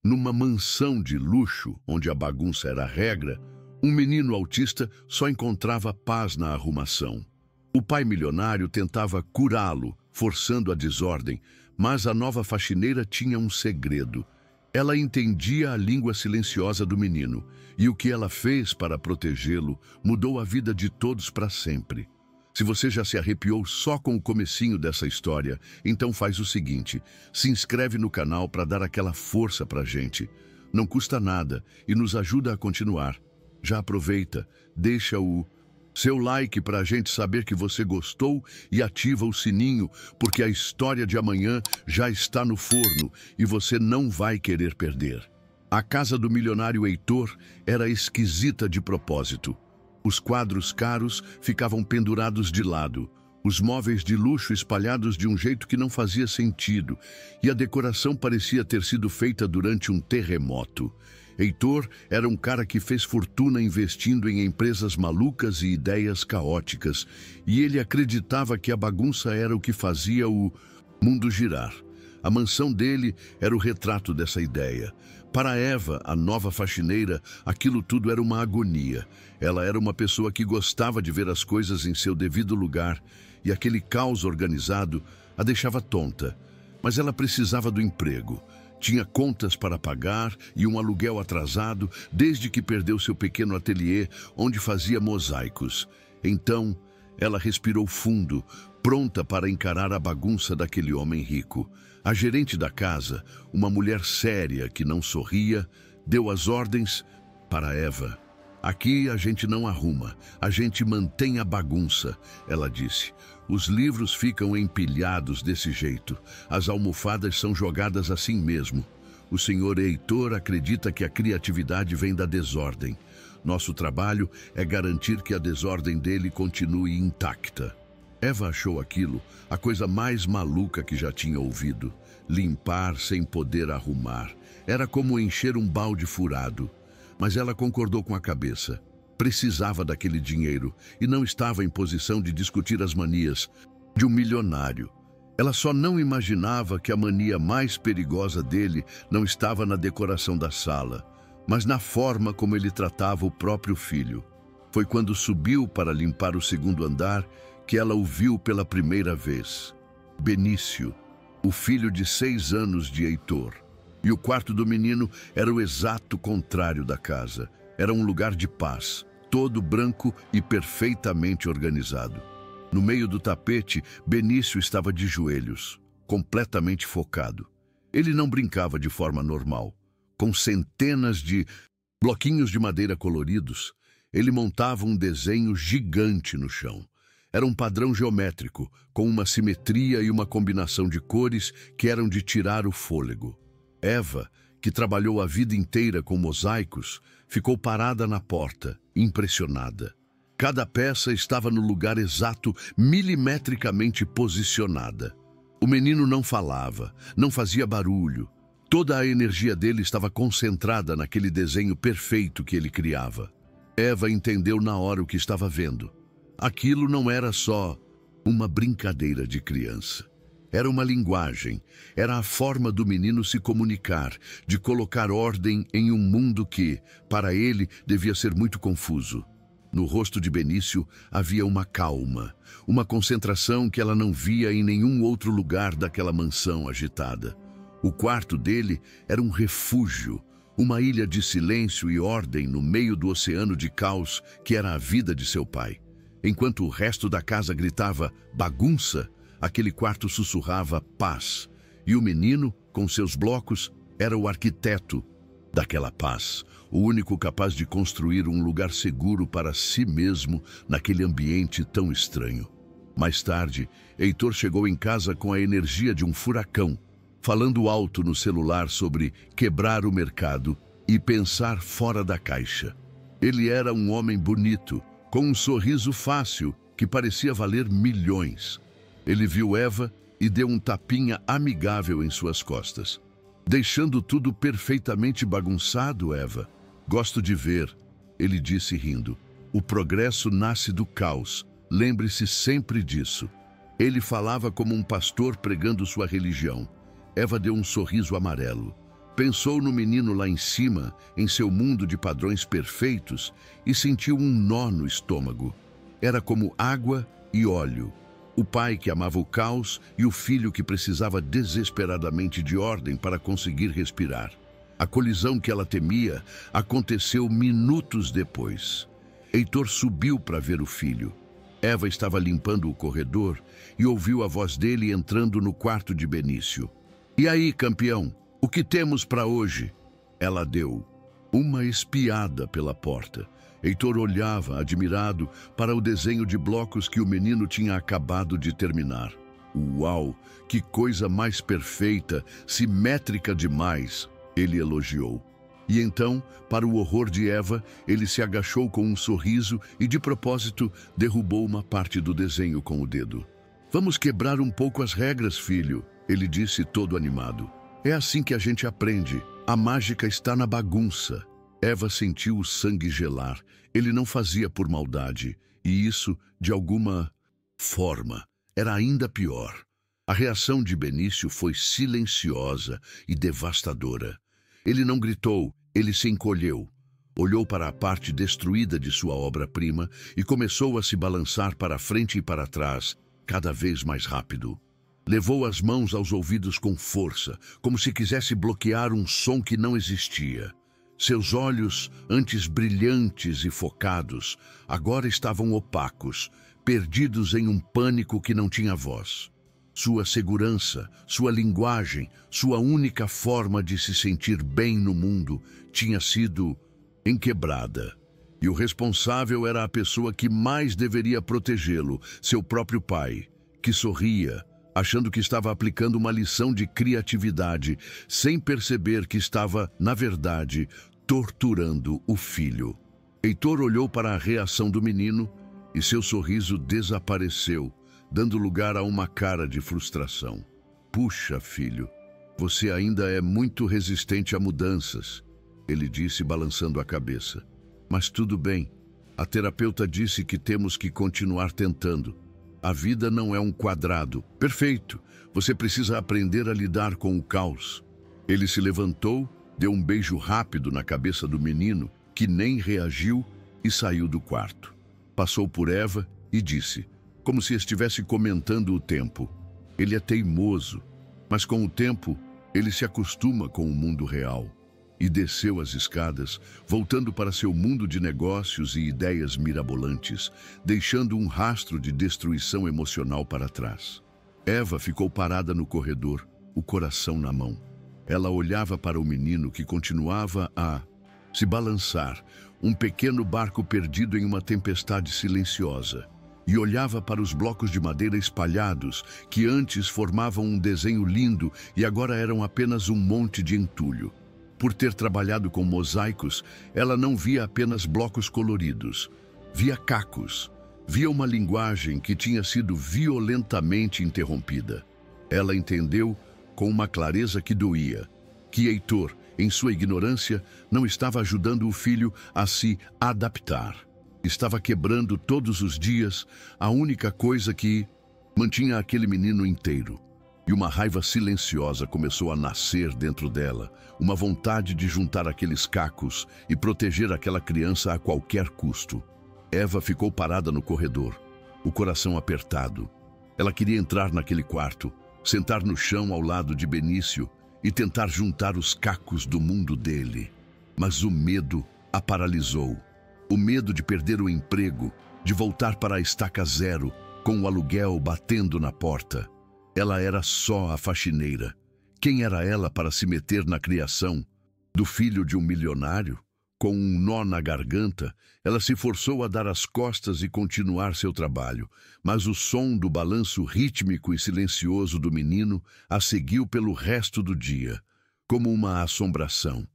Numa mansão de luxo, onde a bagunça era a regra, um menino autista só encontrava paz na arrumação. O pai milionário tentava curá-lo, forçando a desordem, mas a nova faxineira tinha um segredo. Ela entendia a língua silenciosa do menino, e o que ela fez para protegê-lo mudou a vida de todos para sempre. Se você já se arrepiou só com o comecinho dessa história, então faz o seguinte: se inscreve no canal para dar aquela força pra gente. Não custa nada e nos ajuda a continuar. Já aproveita, deixa o seu like para a gente saber que você gostou e ativa o sininho, porque a história de amanhã já está no forno e você não vai querer perder. A casa do milionário Heitor era esquisita de propósito. Os quadros caros ficavam pendurados de lado, os móveis de luxo espalhados de um jeito que não fazia sentido, e a decoração parecia ter sido feita durante um terremoto. Heitor era um cara que fez fortuna investindo em empresas malucas e ideias caóticas, e ele acreditava que a bagunça era o que fazia o mundo girar. A mansão dele era o retrato dessa ideia. Para Eva, a nova faxineira, aquilo tudo era uma agonia. Ela era uma pessoa que gostava de ver as coisas em seu devido lugar, e aquele caos organizado a deixava tonta. Mas ela precisava do emprego. Tinha contas para pagar e um aluguel atrasado desde que perdeu seu pequeno ateliê, onde fazia mosaicos. Então, ela respirou fundo, pronta para encarar a bagunça daquele homem rico. A gerente da casa, uma mulher séria que não sorria, deu as ordens para Eva. Aqui a gente não arruma, a gente mantém a bagunça, ela disse. Os livros ficam empilhados desse jeito, as almofadas são jogadas assim mesmo. O senhor Heitor acredita que a criatividade vem da desordem. Nosso trabalho é garantir que a desordem dele continue intacta. Eva achou aquilo a coisa mais maluca que já tinha ouvido. Limpar sem poder arrumar. Era como encher um balde furado. Mas ela concordou com a cabeça. Precisava daquele dinheiro e não estava em posição de discutir as manias de um milionário. Ela só não imaginava que a mania mais perigosa dele não estava na decoração da sala, mas na forma como ele tratava o próprio filho. Foi quando subiu para limpar o segundo andar que ela o viu pela primeira vez. Benício, o filho de 6 anos de Heitor. E o quarto do menino era o exato contrário da casa. Era um lugar de paz, todo branco e perfeitamente organizado. No meio do tapete, Benício estava de joelhos, completamente focado. Ele não brincava de forma normal. Com centenas de bloquinhos de madeira coloridos, ele montava um desenho gigante no chão. Era um padrão geométrico, com uma simetria e uma combinação de cores que eram de tirar o fôlego. Eva, que trabalhou a vida inteira com mosaicos, ficou parada na porta, impressionada. Cada peça estava no lugar exato, milimetricamente posicionada. O menino não falava, não fazia barulho. Toda a energia dele estava concentrada naquele desenho perfeito que ele criava. Eva entendeu na hora o que estava vendo. Aquilo não era só uma brincadeira de criança. Era uma linguagem, era a forma do menino se comunicar, de colocar ordem em um mundo que, para ele, devia ser muito confuso. No rosto de Benício havia uma calma, uma concentração que ela não via em nenhum outro lugar daquela mansão agitada. O quarto dele era um refúgio, uma ilha de silêncio e ordem no meio do oceano de caos que era a vida de seu pai. Enquanto o resto da casa gritava bagunça, aquele quarto sussurrava paz. E o menino, com seus blocos, era o arquiteto daquela paz, o único capaz de construir um lugar seguro para si mesmo naquele ambiente tão estranho. Mais tarde, Heitor chegou em casa com a energia de um furacão, falando alto no celular sobre quebrar o mercado e pensar fora da caixa. Ele era um homem bonito, com um sorriso fácil que parecia valer milhões. Ele viu Eva e deu um tapinha amigável em suas costas. Deixando tudo perfeitamente bagunçado, Eva. Gosto de ver, ele disse rindo. O progresso nasce do caos. Lembre-se sempre disso. Ele falava como um pastor pregando sua religião. Eva deu um sorriso amarelo. Pensou no menino lá em cima, em seu mundo de padrões perfeitos, e sentiu um nó no estômago. Era como água e óleo. O pai que amava o caos e o filho que precisava desesperadamente de ordem para conseguir respirar. A colisão que ela temia aconteceu minutos depois. Heitor subiu para ver o filho. Eva estava limpando o corredor e ouviu a voz dele entrando no quarto de Benício. "E aí, campeão, o que temos para hoje?" Ela deu uma espiada pela porta. Heitor olhava, admirado, para o desenho de blocos que o menino tinha acabado de terminar. "Uau, que coisa mais perfeita, simétrica demais!" ele elogiou. E então, para o horror de Eva, ele se agachou com um sorriso e, de propósito, derrubou uma parte do desenho com o dedo. "Vamos quebrar um pouco as regras, filho", ele disse todo animado. "É assim que a gente aprende. A mágica está na bagunça." Eva sentiu o sangue gelar. Ele não fazia por maldade. E isso, de alguma forma, era ainda pior. A reação de Benício foi silenciosa e devastadora. Ele não gritou, ele se encolheu. Olhou para a parte destruída de sua obra-prima e começou a se balançar para frente e para trás, cada vez mais rápido. Levou as mãos aos ouvidos com força, como se quisesse bloquear um som que não existia. Seus olhos, antes brilhantes e focados, agora estavam opacos, perdidos em um pânico que não tinha voz. Sua segurança, sua linguagem, sua única forma de se sentir bem no mundo tinha sido enquebrada. E o responsável era a pessoa que mais deveria protegê-lo, seu próprio pai, que sorria, achando que estava aplicando uma lição de criatividade, sem perceber que estava, na verdade, torturando o filho. Heitor olhou para a reação do menino e seu sorriso desapareceu, dando lugar a uma cara de frustração. "Puxa, filho, você ainda é muito resistente a mudanças", ele disse, balançando a cabeça. "Mas tudo bem. A terapeuta disse que temos que continuar tentando. A vida não é um quadrado. Perfeito. Você precisa aprender a lidar com o caos." Ele se levantou, deu um beijo rápido na cabeça do menino, que nem reagiu, e saiu do quarto. Passou por Eva e disse, como se estivesse comentando o tempo: "Ele é teimoso, mas com o tempo ele se acostuma com o mundo real." E desceu as escadas, voltando para seu mundo de negócios e ideias mirabolantes, deixando um rastro de destruição emocional para trás. Eva ficou parada no corredor, o coração na mão. Ela olhava para o menino que continuava a se balançar, um pequeno barco perdido em uma tempestade silenciosa, e olhava para os blocos de madeira espalhados, que antes formavam um desenho lindo e agora eram apenas um monte de entulho. Por ter trabalhado com mosaicos, ela não via apenas blocos coloridos, via cacos, via uma linguagem que tinha sido violentamente interrompida. Ela entendeu, com uma clareza que doía, que Heitor, em sua ignorância, não estava ajudando o filho a se adaptar. Estava quebrando todos os dias a única coisa que mantinha aquele menino inteiro. E uma raiva silenciosa começou a nascer dentro dela, uma vontade de juntar aqueles cacos e proteger aquela criança a qualquer custo. Eva ficou parada no corredor, o coração apertado. Ela queria entrar naquele quarto, sentar no chão ao lado de Benício e tentar juntar os cacos do mundo dele. Mas o medo a paralisou. O medo de perder o emprego, de voltar para a estaca zero, com o aluguel batendo na porta. Ela era só a faxineira. Quem era ela para se meter na criação do filho de um milionário? Com um nó na garganta, ela se forçou a dar as costas e continuar seu trabalho, mas o som do balanço rítmico e silencioso do menino a seguiu pelo resto do dia, como uma assombração.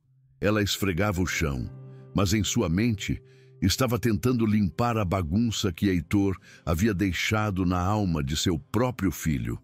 Ela esfregava o chão, mas em sua mente estava tentando limpar a bagunça que Heitor havia deixado na alma de seu próprio filho.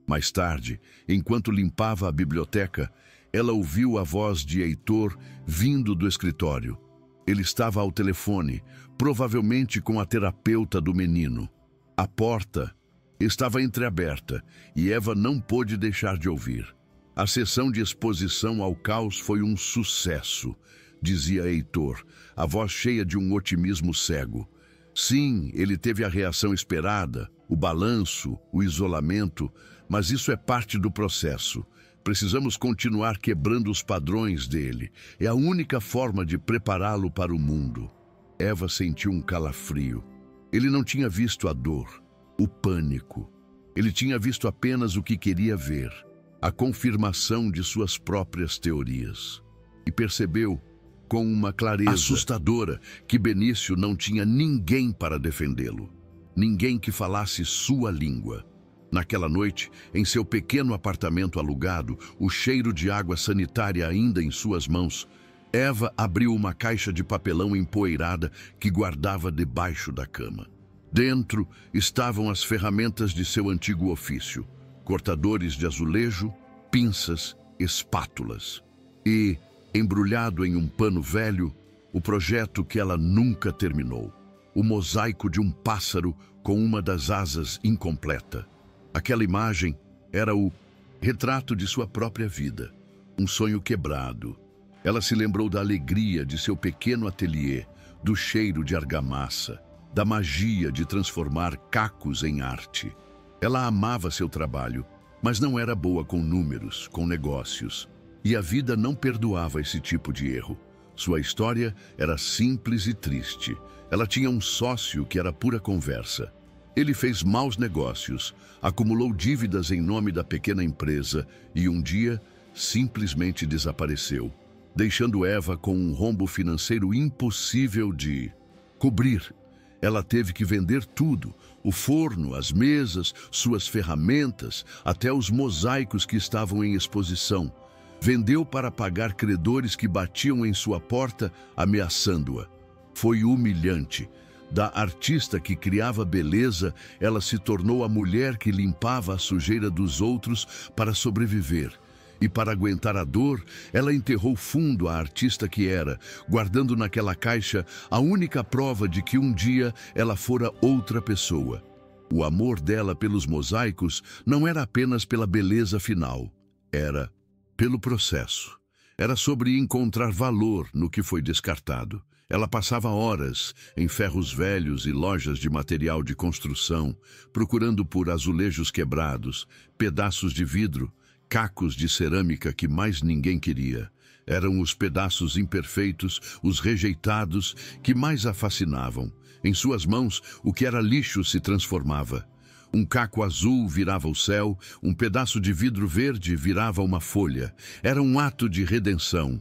Mais tarde, enquanto limpava a biblioteca, ela ouviu a voz de Heitor vindo do escritório. Ele estava ao telefone, provavelmente com a terapeuta do menino. A porta estava entreaberta e Eva não pôde deixar de ouvir. A sessão de exposição ao caos foi um sucesso, dizia Heitor, a voz cheia de um otimismo cego. Sim, ele teve a reação esperada, o balanço, o isolamento, mas isso é parte do processo. Precisamos continuar quebrando os padrões dele. É a única forma de prepará-lo para o mundo. Eva sentiu um calafrio. Ele não tinha visto a dor, o pânico. Ele tinha visto apenas o que queria ver, a confirmação de suas próprias teorias. E percebeu, com uma clareza assustadora, que Benício não tinha ninguém para defendê-lo. Ninguém que falasse sua língua. Naquela noite, em seu pequeno apartamento alugado, o cheiro de água sanitária ainda em suas mãos, Eva abriu uma caixa de papelão empoeirada que guardava debaixo da cama. Dentro estavam as ferramentas de seu antigo ofício: cortadores de azulejo, pinças, espátulas. E, embrulhado em um pano velho, o projeto que ela nunca terminou: o mosaico de um pássaro com uma das asas incompleta. Aquela imagem era o retrato de sua própria vida, um sonho quebrado. Ela se lembrou da alegria de seu pequeno ateliê, do cheiro de argamassa, da magia de transformar cacos em arte. Ela amava seu trabalho, mas não era boa com números, com negócios. E a vida não perdoava esse tipo de erro. Sua história era simples e triste. Ela tinha um sócio que era pura conversa. Ele fez maus negócios, acumulou dívidas em nome da pequena empresa e um dia simplesmente desapareceu, deixando Eva com um rombo financeiro impossível de cobrir. Ela teve que vender tudo: o forno, as mesas, suas ferramentas, até os mosaicos que estavam em exposição. Vendeu para pagar credores que batiam em sua porta, ameaçando-a. Foi humilhante. Da artista que criava beleza, ela se tornou a mulher que limpava a sujeira dos outros para sobreviver. E para aguentar a dor, ela enterrou fundo a artista que era, guardando naquela caixa a única prova de que um dia ela fora outra pessoa. O amor dela pelos mosaicos não era apenas pela beleza final, era pelo processo. Era sobre encontrar valor no que foi descartado. Ela passava horas em ferros velhos e lojas de material de construção, procurando por azulejos quebrados, pedaços de vidro, cacos de cerâmica que mais ninguém queria. Eram os pedaços imperfeitos, os rejeitados, que mais a fascinavam. Em suas mãos, o que era lixo se transformava. Um caco azul virava o céu, um pedaço de vidro verde virava uma folha. Era um ato de redenção.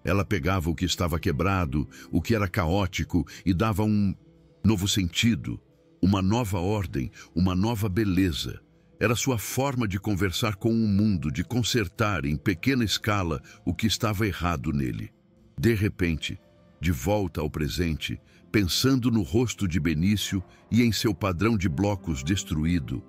Ela pegava o que estava quebrado, o que era caótico, e dava um novo sentido, uma nova ordem, uma nova beleza. Era sua forma de conversar com o mundo, de consertar em pequena escala o que estava errado nele. De repente, de volta ao presente, pensando no rosto de Benício e em seu padrão de blocos destruído,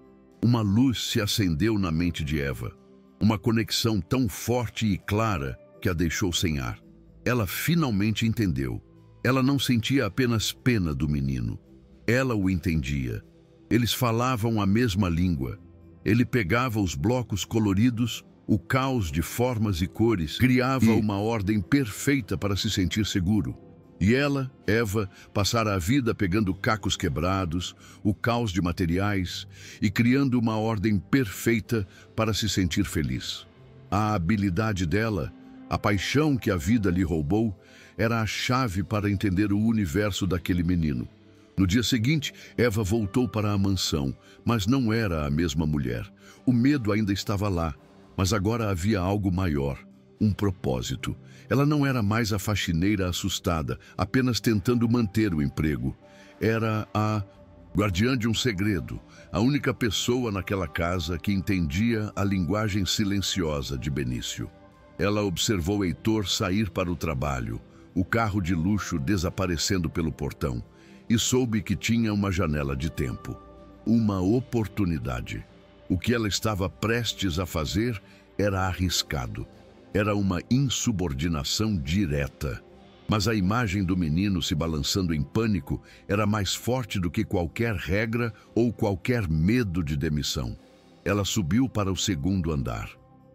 uma luz se acendeu na mente de Eva. Uma conexão tão forte e clara que a deixou sem ar. Ela finalmente entendeu. Ela não sentia apenas pena do menino. Ela o entendia. Eles falavam a mesma língua. Ele pegava os blocos coloridos, o caos de formas e cores, criava uma ordem perfeita para se sentir seguro. E ela, Eva, passara a vida pegando cacos quebrados, o caos de materiais e criando uma ordem perfeita para se sentir feliz. A habilidade dela, a paixão que a vida lhe roubou, era a chave para entender o universo daquele menino. No dia seguinte, Eva voltou para a mansão, mas não era a mesma mulher. O medo ainda estava lá, mas agora havia algo maior, um propósito. Ela não era mais a faxineira assustada, apenas tentando manter o emprego. Era a guardiã de um segredo, a única pessoa naquela casa que entendia a linguagem silenciosa de Benício. Ela observou Heitor sair para o trabalho, o carro de luxo desaparecendo pelo portão, e soube que tinha uma janela de tempo, uma oportunidade. O que ela estava prestes a fazer era arriscado. Era uma insubordinação direta. Mas a imagem do menino se balançando em pânico era mais forte do que qualquer regra ou qualquer medo de demissão. Ela subiu para o segundo andar.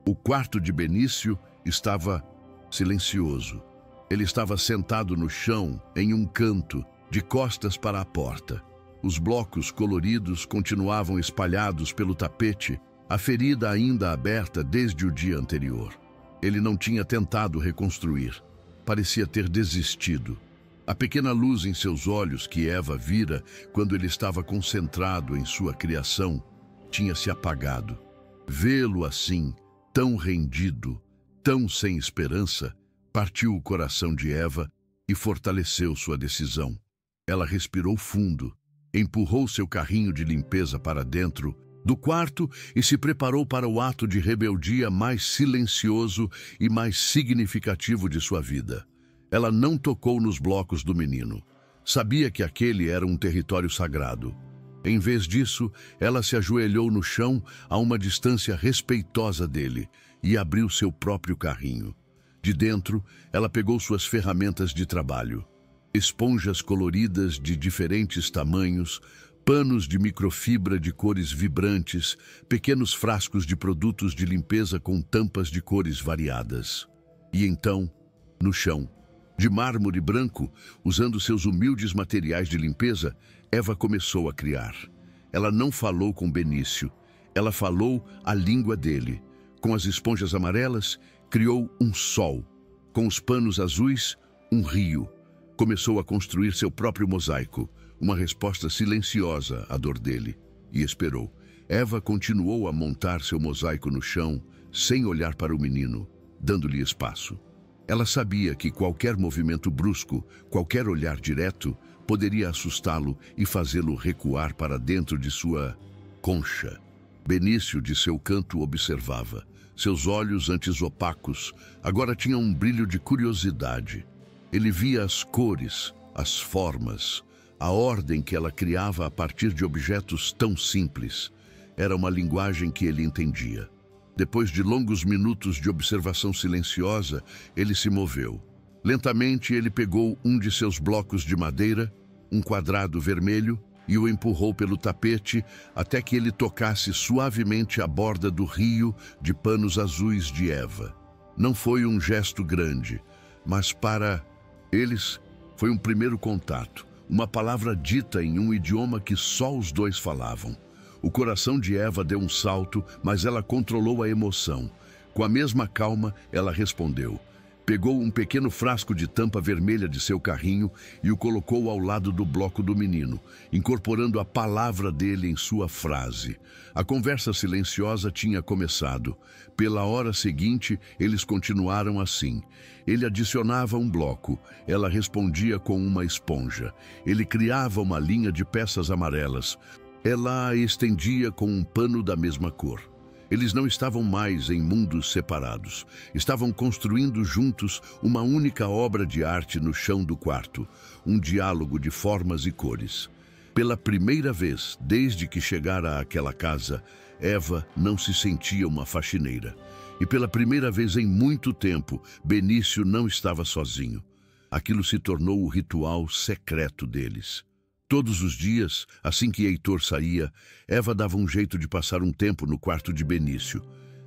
O quarto de Benício estava silencioso. Ele estava sentado no chão, em um canto, de costas para a porta. Os blocos coloridos continuavam espalhados pelo tapete, a ferida ainda aberta desde o dia anterior. Ele não tinha tentado reconstruir. Parecia ter desistido. A pequena luz em seus olhos que Eva vira quando ele estava concentrado em sua criação tinha se apagado. Vê-lo assim, tão rendido, tão sem esperança, partiu o coração de Eva e fortaleceu sua decisão. Ela respirou fundo, empurrou seu carrinho de limpeza para dentro do quarto e se preparou para o ato de rebeldia mais silencioso e mais significativo de sua vida. Ela não tocou nos blocos do menino. Sabia que aquele era um território sagrado. Em vez disso, ela se ajoelhou no chão a uma distância respeitosa dele e abriu seu próprio carrinho. De dentro, ela pegou suas ferramentas de trabalho. Esponjas coloridas de diferentes tamanhos, panos de microfibra de cores vibrantes, pequenos frascos de produtos de limpeza com tampas de cores variadas. E então, no chão, de mármore branco, usando seus humildes materiais de limpeza, Eva começou a criar. Ela não falou com Benício, ela falou a língua dele. Com as esponjas amarelas, criou um sol. Com os panos azuis, um rio. Começou a construir seu próprio mosaico, uma resposta silenciosa à dor dele, e esperou. Eva continuou a montar seu mosaico no chão, sem olhar para o menino, dando-lhe espaço. Ela sabia que qualquer movimento brusco, qualquer olhar direto, poderia assustá-lo e fazê-lo recuar para dentro de sua concha. Benício, de seu canto, observava. Seus olhos, antes opacos, agora tinham um brilho de curiosidade. Ele via as cores, as formas, a ordem que ela criava a partir de objetos tão simples. Era uma linguagem que ele entendia. Depois de longos minutos de observação silenciosa, ele se moveu. Lentamente, ele pegou um de seus blocos de madeira, um quadrado vermelho, e o empurrou pelo tapete até que ele tocasse suavemente a borda do rio de panos azuis de Eva. Não foi um gesto grande, mas para eles foi um primeiro contato, uma palavra dita em um idioma que só os dois falavam. O coração de Eva deu um salto, mas ela controlou a emoção. Com a mesma calma, ela respondeu. Pegou um pequeno frasco de tampa vermelha de seu carrinho e o colocou ao lado do bloco do menino, incorporando a palavra dele em sua frase. A conversa silenciosa tinha começado. Pela hora seguinte, eles continuaram assim. Ele adicionava um bloco, ela respondia com uma esponja. Ele criava uma linha de peças amarelas. Ela a estendia com um pano da mesma cor. Eles não estavam mais em mundos separados. Estavam construindo juntos uma única obra de arte no chão do quarto, um diálogo de formas e cores. Pela primeira vez, desde que chegara àquela casa, Eva não se sentia uma faxineira. E pela primeira vez em muito tempo, Benício não estava sozinho. Aquilo se tornou o ritual secreto deles. Todos os dias, assim que Heitor saía, Eva dava um jeito de passar um tempo no quarto de Benício.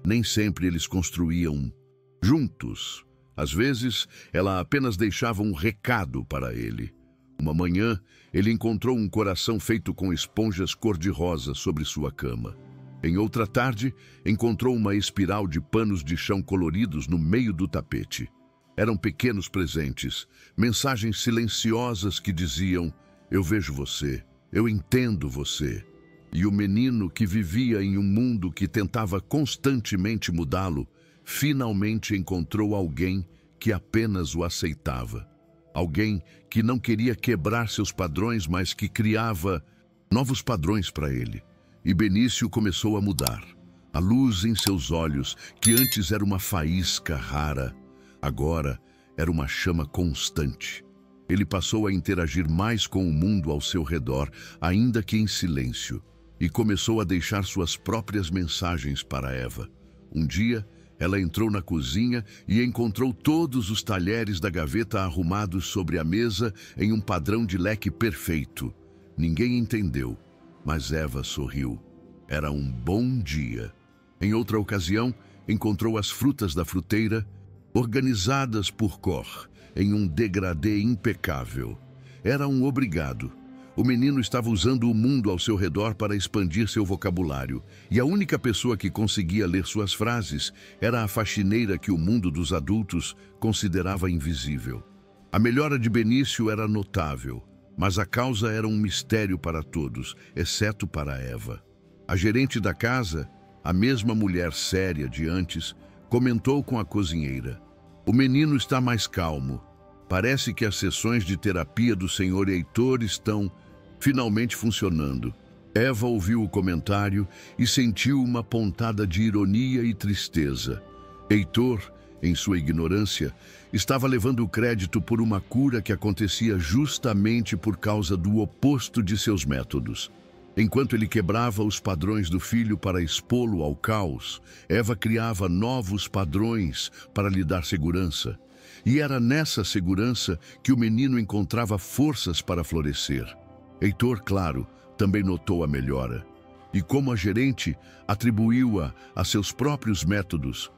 Nem sempre eles construíam juntos. Às vezes, ela apenas deixava um recado para ele. Uma manhã, ele encontrou um coração feito com esponjas cor-de-rosa sobre sua cama. Em outra tarde, encontrou uma espiral de panos de chão coloridos no meio do tapete. Eram pequenos presentes, mensagens silenciosas que diziam: eu vejo você, eu entendo você. E o menino, que vivia em um mundo que tentava constantemente mudá-lo, finalmente encontrou alguém que apenas o aceitava. Alguém que não queria quebrar seus padrões, mas que criava novos padrões para ele. E Benício começou a mudar. A luz em seus olhos, que antes era uma faísca rara, agora era uma chama constante. Ele passou a interagir mais com o mundo ao seu redor, ainda que em silêncio, e começou a deixar suas próprias mensagens para Eva. Um dia, ela entrou na cozinha e encontrou todos os talheres da gaveta arrumados sobre a mesa em um padrão de leque perfeito. Ninguém entendeu, mas Eva sorriu. Era um bom dia. Em outra ocasião, encontrou as frutas da fruteira organizadas por cor, em um degradê impecável. Era um obrigado. O menino estava usando o mundo ao seu redor para expandir seu vocabulário, e a única pessoa que conseguia ler suas frases era a faxineira que o mundo dos adultos considerava invisível. A melhora de Benício era notável, mas a causa era um mistério para todos, exceto para Eva. A gerente da casa, a mesma mulher séria de antes, comentou com a cozinheira: "O menino está mais calmo. Parece que as sessões de terapia do Sr. Heitor estão finalmente funcionando." Eva ouviu o comentário e sentiu uma pontada de ironia e tristeza. Heitor, em sua ignorância, estava levando o crédito por uma cura que acontecia justamente por causa do oposto de seus métodos. Enquanto ele quebrava os padrões do filho para expô-lo ao caos, Eva criava novos padrões para lhe dar segurança. E era nessa segurança que o menino encontrava forças para florescer. Heitor, claro, também notou a melhora. E como a gerente, atribuiu-a a seus próprios métodos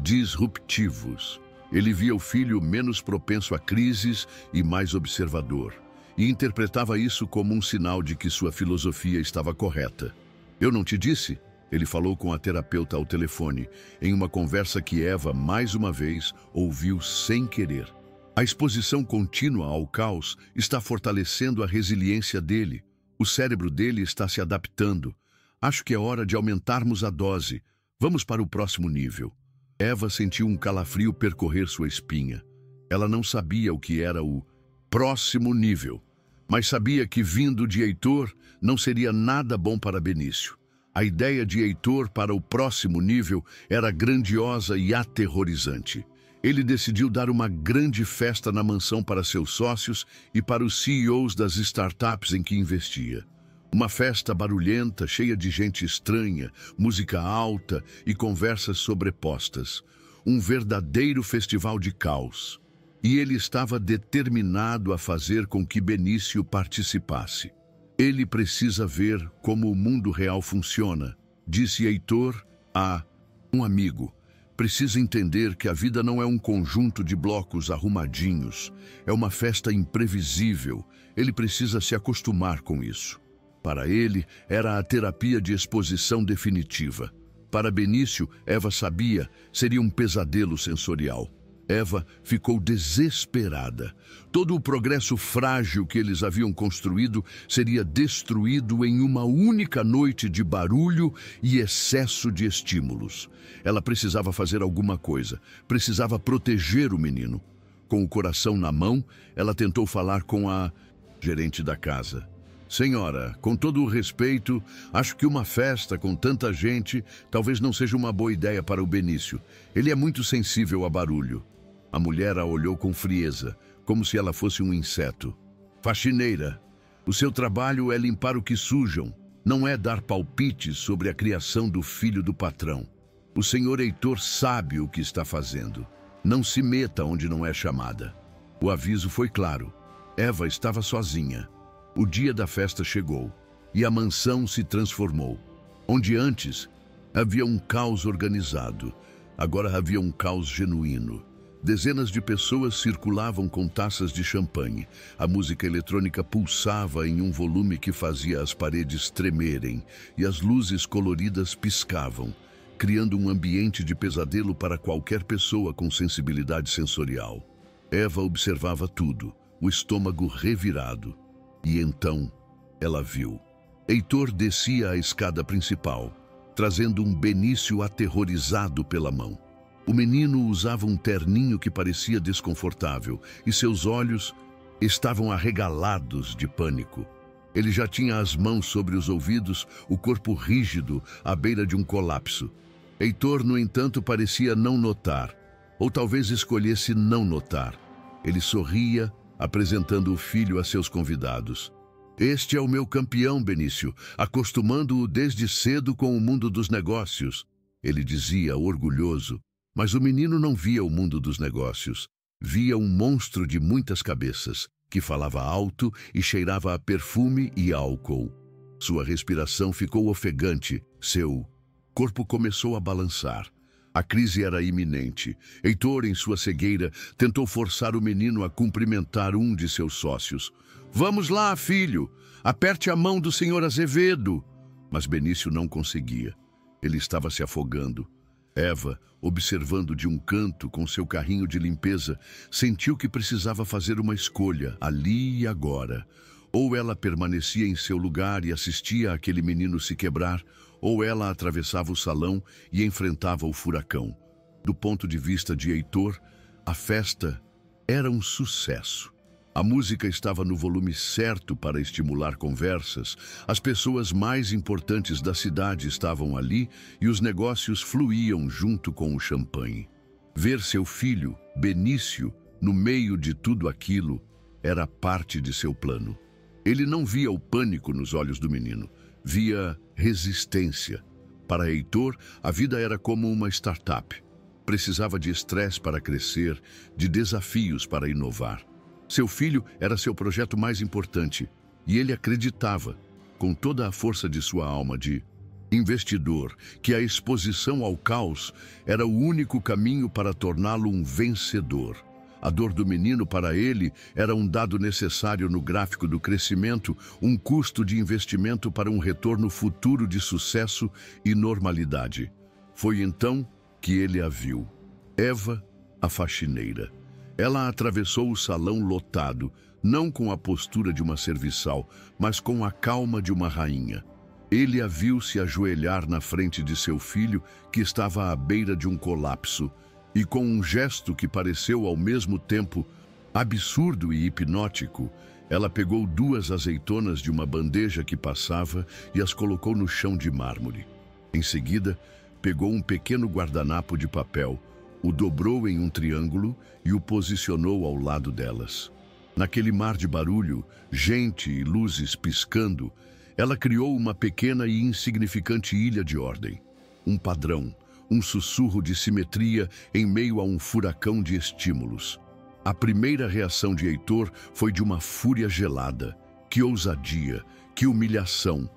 disruptivos. Ele via o filho menos propenso a crises e mais observador, e interpretava isso como um sinal de que sua filosofia estava correta. "Eu não te disse?" Ele falou com a terapeuta ao telefone, em uma conversa que Eva, mais uma vez, ouviu sem querer. A exposição contínua ao caos está fortalecendo a resiliência dele. O cérebro dele está se adaptando. Acho que é hora de aumentarmos a dose. Vamos para o próximo nível. Eva sentiu um calafrio percorrer sua espinha. Ela não sabia o que era o próximo nível, mas sabia que, vindo de Heitor, não seria nada bom para Benício. A ideia de Heitor para o próximo nível era grandiosa e aterrorizante. Ele decidiu dar uma grande festa na mansão para seus sócios e para os CEOs das startups em que investia. Uma festa barulhenta, cheia de gente estranha, música alta e conversas sobrepostas. Um verdadeiro festival de caos. E ele estava determinado a fazer com que Benício participasse. "Ele precisa ver como o mundo real funciona", disse Heitor a um amigo. "Precisa entender que a vida não é um conjunto de blocos arrumadinhos. É uma festa imprevisível. Ele precisa se acostumar com isso." Para ele, era a terapia de exposição definitiva. Para Benício, Eva sabia, seria um pesadelo sensorial. Eva ficou desesperada. Todo o progresso frágil que eles haviam construído seria destruído em uma única noite de barulho e excesso de estímulos. Ela precisava fazer alguma coisa, precisava proteger o menino. Com o coração na mão, ela tentou falar com a gerente da casa. "Senhora, com todo o respeito, acho que uma festa com tanta gente talvez não seja uma boa ideia para o Benício. Ele é muito sensível a barulho." A mulher a olhou com frieza, como se ela fosse um inseto. "Faxineira, o seu trabalho é limpar o que sujam, não é dar palpites sobre a criação do filho do patrão. O senhor Heitor sabe o que está fazendo. Não se meta onde não é chamada." O aviso foi claro. Eva estava sozinha. O dia da festa chegou, e a mansão se transformou. Onde antes havia um caos organizado, agora havia um caos genuíno. Dezenas de pessoas circulavam com taças de champanhe. A música eletrônica pulsava em um volume que fazia as paredes tremerem, e as luzes coloridas piscavam, criando um ambiente de pesadelo para qualquer pessoa com sensibilidade sensorial. Eva observava tudo, o estômago revirado. E então, ela viu. Heitor descia a escada principal, trazendo um Benício aterrorizado pela mão. O menino usava um terninho que parecia desconfortável, e seus olhos estavam arregalados de pânico. Ele já tinha as mãos sobre os ouvidos, o corpo rígido, à beira de um colapso. Heitor, no entanto, parecia não notar, ou talvez escolhesse não notar. Ele sorria, apresentando o filho a seus convidados. "Este é o meu campeão, Benício, acostumando-o desde cedo com o mundo dos negócios", ele dizia, orgulhoso. Mas o menino não via o mundo dos negócios. Via um monstro de muitas cabeças, que falava alto e cheirava a perfume e álcool. Sua respiração ficou ofegante, seu corpo começou a balançar. A crise era iminente. Heitor, em sua cegueira, tentou forçar o menino a cumprimentar um de seus sócios. "Vamos lá, filho! Aperte a mão do senhor Azevedo!" Mas Benício não conseguia. Ele estava se afogando. Eva, observando de um canto com seu carrinho de limpeza, sentiu que precisava fazer uma escolha, ali e agora. Ou ela permanecia em seu lugar e assistia aquele menino se quebrar, ou ela atravessava o salão e enfrentava o furacão. Do ponto de vista de Heitor, a festa era um sucesso. A música estava no volume certo para estimular conversas, as pessoas mais importantes da cidade estavam ali e os negócios fluíam junto com o champanhe. Ver seu filho, Benício, no meio de tudo aquilo, era parte de seu plano. Ele não via o pânico nos olhos do menino, via resistência. Para Heitor, a vida era como uma startup. Precisava de estresse para crescer, de desafios para inovar. Seu filho era seu projeto mais importante e ele acreditava, com toda a força de sua alma de investidor, que a exposição ao caos era o único caminho para torná-lo um vencedor. A dor do menino para ele era um dado necessário no gráfico do crescimento, um custo de investimento para um retorno futuro de sucesso e normalidade. Foi então que ele a viu. Eva, a faxineira. Ela atravessou o salão lotado, não com a postura de uma serviçal, mas com a calma de uma rainha. Ele a viu se ajoelhar na frente de seu filho, que estava à beira de um colapso, e com um gesto que pareceu ao mesmo tempo absurdo e hipnótico, ela pegou 2 azeitonas de uma bandeja que passava e as colocou no chão de mármore. Em seguida, pegou um pequeno guardanapo de papel, o dobrou em um triângulo e o posicionou ao lado delas. Naquele mar de barulho, gente e luzes piscando, ela criou uma pequena e insignificante ilha de ordem. Um padrão, um sussurro de simetria em meio a um furacão de estímulos. A primeira reação de Heitor foi de uma fúria gelada. Que ousadia, que humilhação.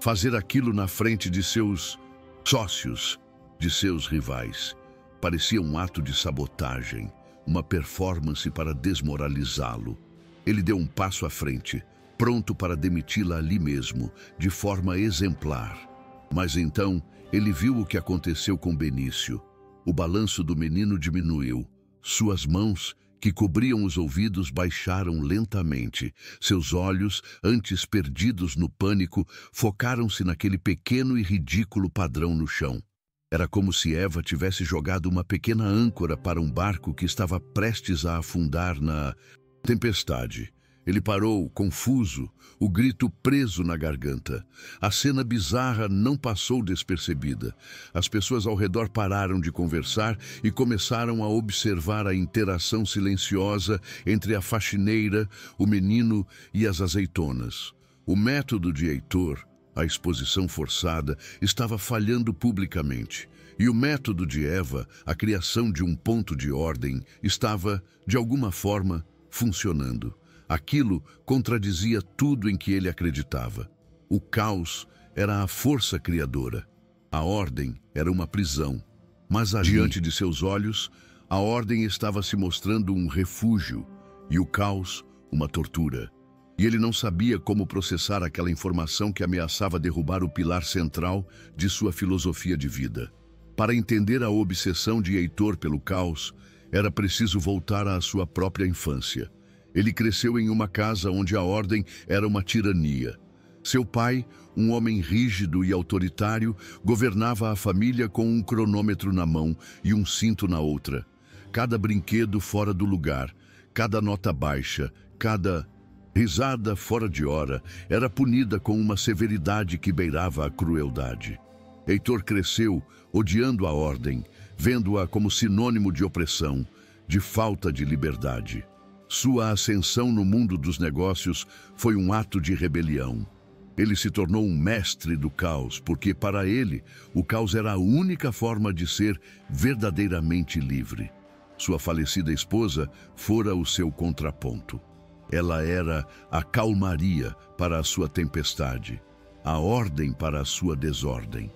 Fazer aquilo na frente de seus sócios, de seus rivais. Parecia um ato de sabotagem, uma performance para desmoralizá-lo. Ele deu um passo à frente, pronto para demiti-la ali mesmo, de forma exemplar. Mas então, ele viu o que aconteceu com Benício. O balanço do menino diminuiu. Suas mãos, que cobriam os ouvidos, baixaram lentamente. Seus olhos, antes perdidos no pânico, focaram-se naquele pequeno e ridículo padrão no chão. Era como se Eva tivesse jogado uma pequena âncora para um barco que estava prestes a afundar na tempestade. Ele parou, confuso, o grito preso na garganta. A cena bizarra não passou despercebida. As pessoas ao redor pararam de conversar e começaram a observar a interação silenciosa entre a faxineira, o menino e as azeitonas. O método de Heitor, a exposição forçada, estava falhando publicamente. E o método de Eva, a criação de um ponto de ordem, estava, de alguma forma, funcionando. Aquilo contradizia tudo em que ele acreditava. O caos era a força criadora. A ordem era uma prisão. Mas diante de seus olhos, a ordem estava se mostrando um refúgio e o caos uma tortura. E ele não sabia como processar aquela informação que ameaçava derrubar o pilar central de sua filosofia de vida. Para entender a obsessão de Heitor pelo caos, era preciso voltar à sua própria infância. Ele cresceu em uma casa onde a ordem era uma tirania. Seu pai, um homem rígido e autoritário, governava a família com um cronômetro na mão e um cinto na outra. Cada brinquedo fora do lugar, cada nota baixa, cada risada fora de hora era punida com uma severidade que beirava a crueldade. Heitor cresceu odiando a ordem, vendo-a como sinônimo de opressão, de falta de liberdade. Sua ascensão no mundo dos negócios foi um ato de rebelião. Ele se tornou um mestre do caos, porque para ele o caos era a única forma de ser verdadeiramente livre. Sua falecida esposa fora o seu contraponto. Ela era a calmaria para a sua tempestade, a ordem para a sua desordem.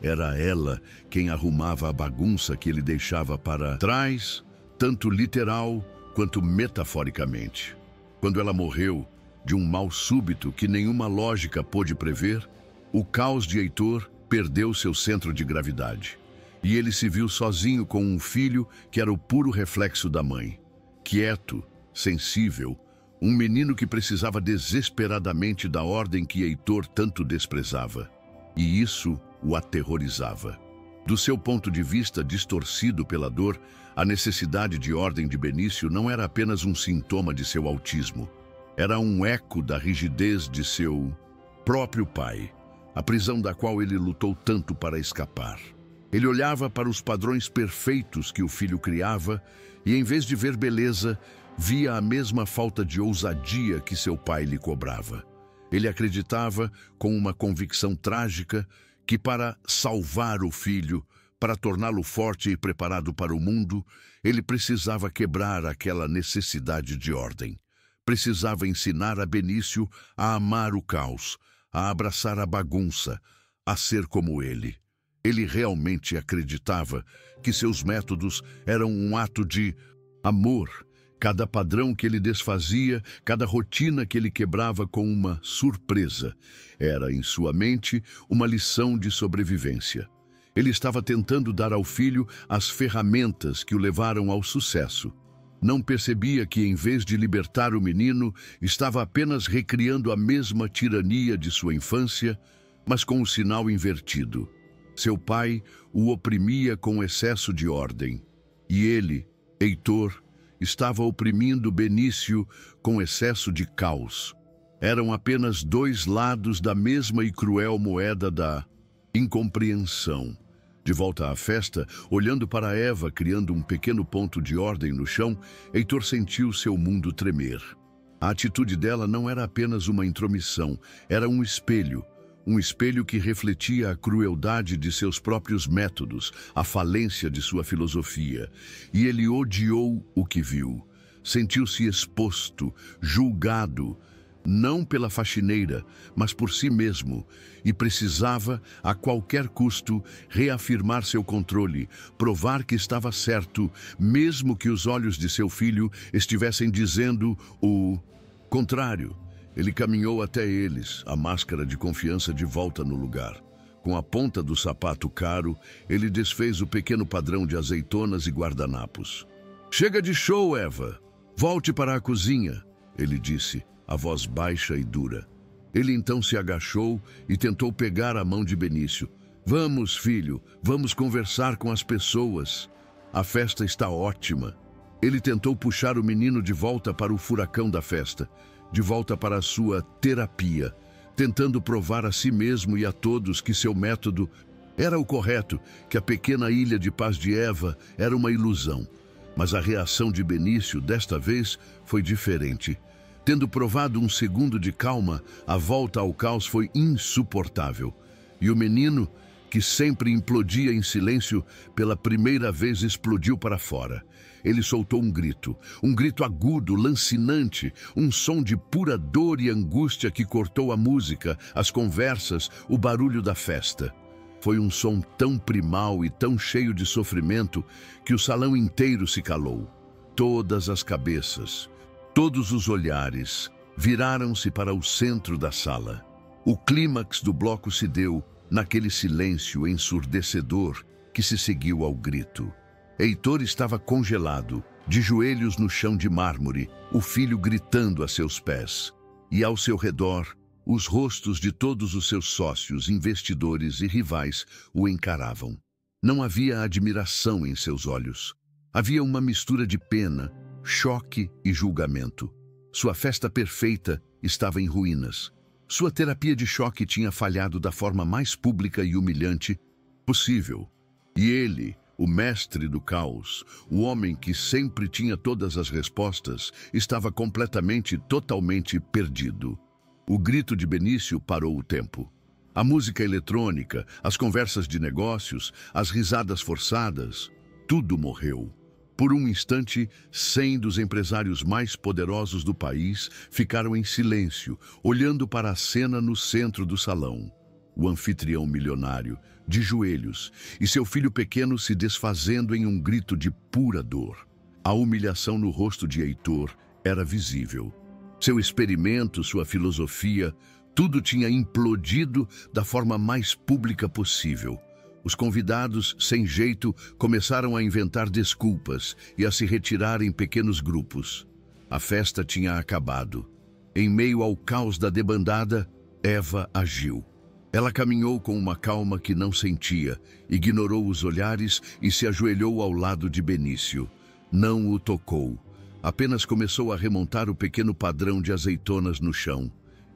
Era ela quem arrumava a bagunça que ele deixava para trás, tanto literal quanto metaforicamente. Quando ela morreu, de um mal súbito que nenhuma lógica pôde prever, o caos de Heitor perdeu seu centro de gravidade. E ele se viu sozinho com um filho que era o puro reflexo da mãe. Quieto, sensível, um menino que precisava desesperadamente da ordem que Heitor tanto desprezava. E isso o aterrorizava. Do seu ponto de vista distorcido pela dor, a necessidade de ordem de Benício não era apenas um sintoma de seu autismo. Era um eco da rigidez de seu próprio pai, a prisão da qual ele lutou tanto para escapar. Ele olhava para os padrões perfeitos que o filho criava e, em vez de ver beleza, via a mesma falta de ousadia que seu pai lhe cobrava. Ele acreditava, com uma convicção trágica, que para salvar o filho, para torná-lo forte e preparado para o mundo, ele precisava quebrar aquela necessidade de ordem. Precisava ensinar a Benício a amar o caos, a abraçar a bagunça, a ser como ele. Ele realmente acreditava que seus métodos eram um ato de amor. Cada padrão que ele desfazia, cada rotina que ele quebrava com uma surpresa, era, em sua mente, uma lição de sobrevivência. Ele estava tentando dar ao filho as ferramentas que o levaram ao sucesso. Não percebia que, em vez de libertar o menino, estava apenas recriando a mesma tirania de sua infância, mas com o sinal invertido. Seu pai o oprimia com excesso de ordem. E ele, Heitor, estava oprimindo Benício com excesso de caos. Eram apenas dois lados da mesma e cruel moeda da incompreensão. De volta à festa, olhando para Eva criando um pequeno ponto de ordem no chão, Heitor sentiu seu mundo tremer. A atitude dela não era apenas uma intromissão, era um espelho que refletia a crueldade de seus próprios métodos, a falência de sua filosofia. E ele odiou o que viu. Sentiu-se exposto, julgado, não pela faxineira, mas por si mesmo, e precisava, a qualquer custo, reafirmar seu controle, provar que estava certo, mesmo que os olhos de seu filho estivessem dizendo o contrário. Ele caminhou até eles, a máscara de confiança de volta no lugar. Com a ponta do sapato caro, ele desfez o pequeno padrão de azeitonas e guardanapos. "Chega de show, Eva! Volte para a cozinha", ele disse, a voz baixa e dura. Ele então se agachou e tentou pegar a mão de Benício. "Vamos, filho, vamos conversar com as pessoas. A festa está ótima." Ele tentou puxar o menino de volta para o furacão da festa, de volta para a sua terapia, tentando provar a si mesmo e a todos que seu método era o correto, que a pequena ilha de paz de Eva era uma ilusão. Mas a reação de Benício, desta vez, foi diferente. Tendo provado um segundo de calma, a volta ao caos foi insuportável. E o menino, que sempre implodia em silêncio, pela primeira vez explodiu para fora. Ele soltou um grito agudo, lancinante, um som de pura dor e angústia que cortou a música, as conversas, o barulho da festa. Foi um som tão primal e tão cheio de sofrimento que o salão inteiro se calou. Todas as cabeças, todos os olhares viraram-se para o centro da sala. O clímax do bloco se deu naquele silêncio ensurdecedor que se seguiu ao grito. Heitor estava congelado, de joelhos no chão de mármore, o filho gritando a seus pés. E ao seu redor, os rostos de todos os seus sócios, investidores e rivais o encaravam. Não havia admiração em seus olhos. Havia uma mistura de pena, choque e julgamento. Sua festa perfeita estava em ruínas. Sua terapia de choque tinha falhado da forma mais pública e humilhante possível. E ele, o mestre do caos, o homem que sempre tinha todas as respostas, estava totalmente perdido. O grito de Benício parou o tempo. A música eletrônica, as conversas de negócios, as risadas forçadas, tudo morreu. Por um instante, 100 dos empresários mais poderosos do país ficaram em silêncio, olhando para a cena no centro do salão. o anfitrião milionário, de joelhos, e seu filho pequeno se desfazendo em um grito de pura dor. A humilhação no rosto de Heitor era visível. Seu experimento, sua filosofia, tudo tinha implodido da forma mais pública possível. Os convidados, sem jeito, começaram a inventar desculpas e a se retirar em pequenos grupos. A festa tinha acabado. Em meio ao caos da debandada, Eva agiu. Ela caminhou com uma calma que não sentia, ignorou os olhares e se ajoelhou ao lado de Benício. Não o tocou. Apenas começou a remontar o pequeno padrão de azeitonas no chão.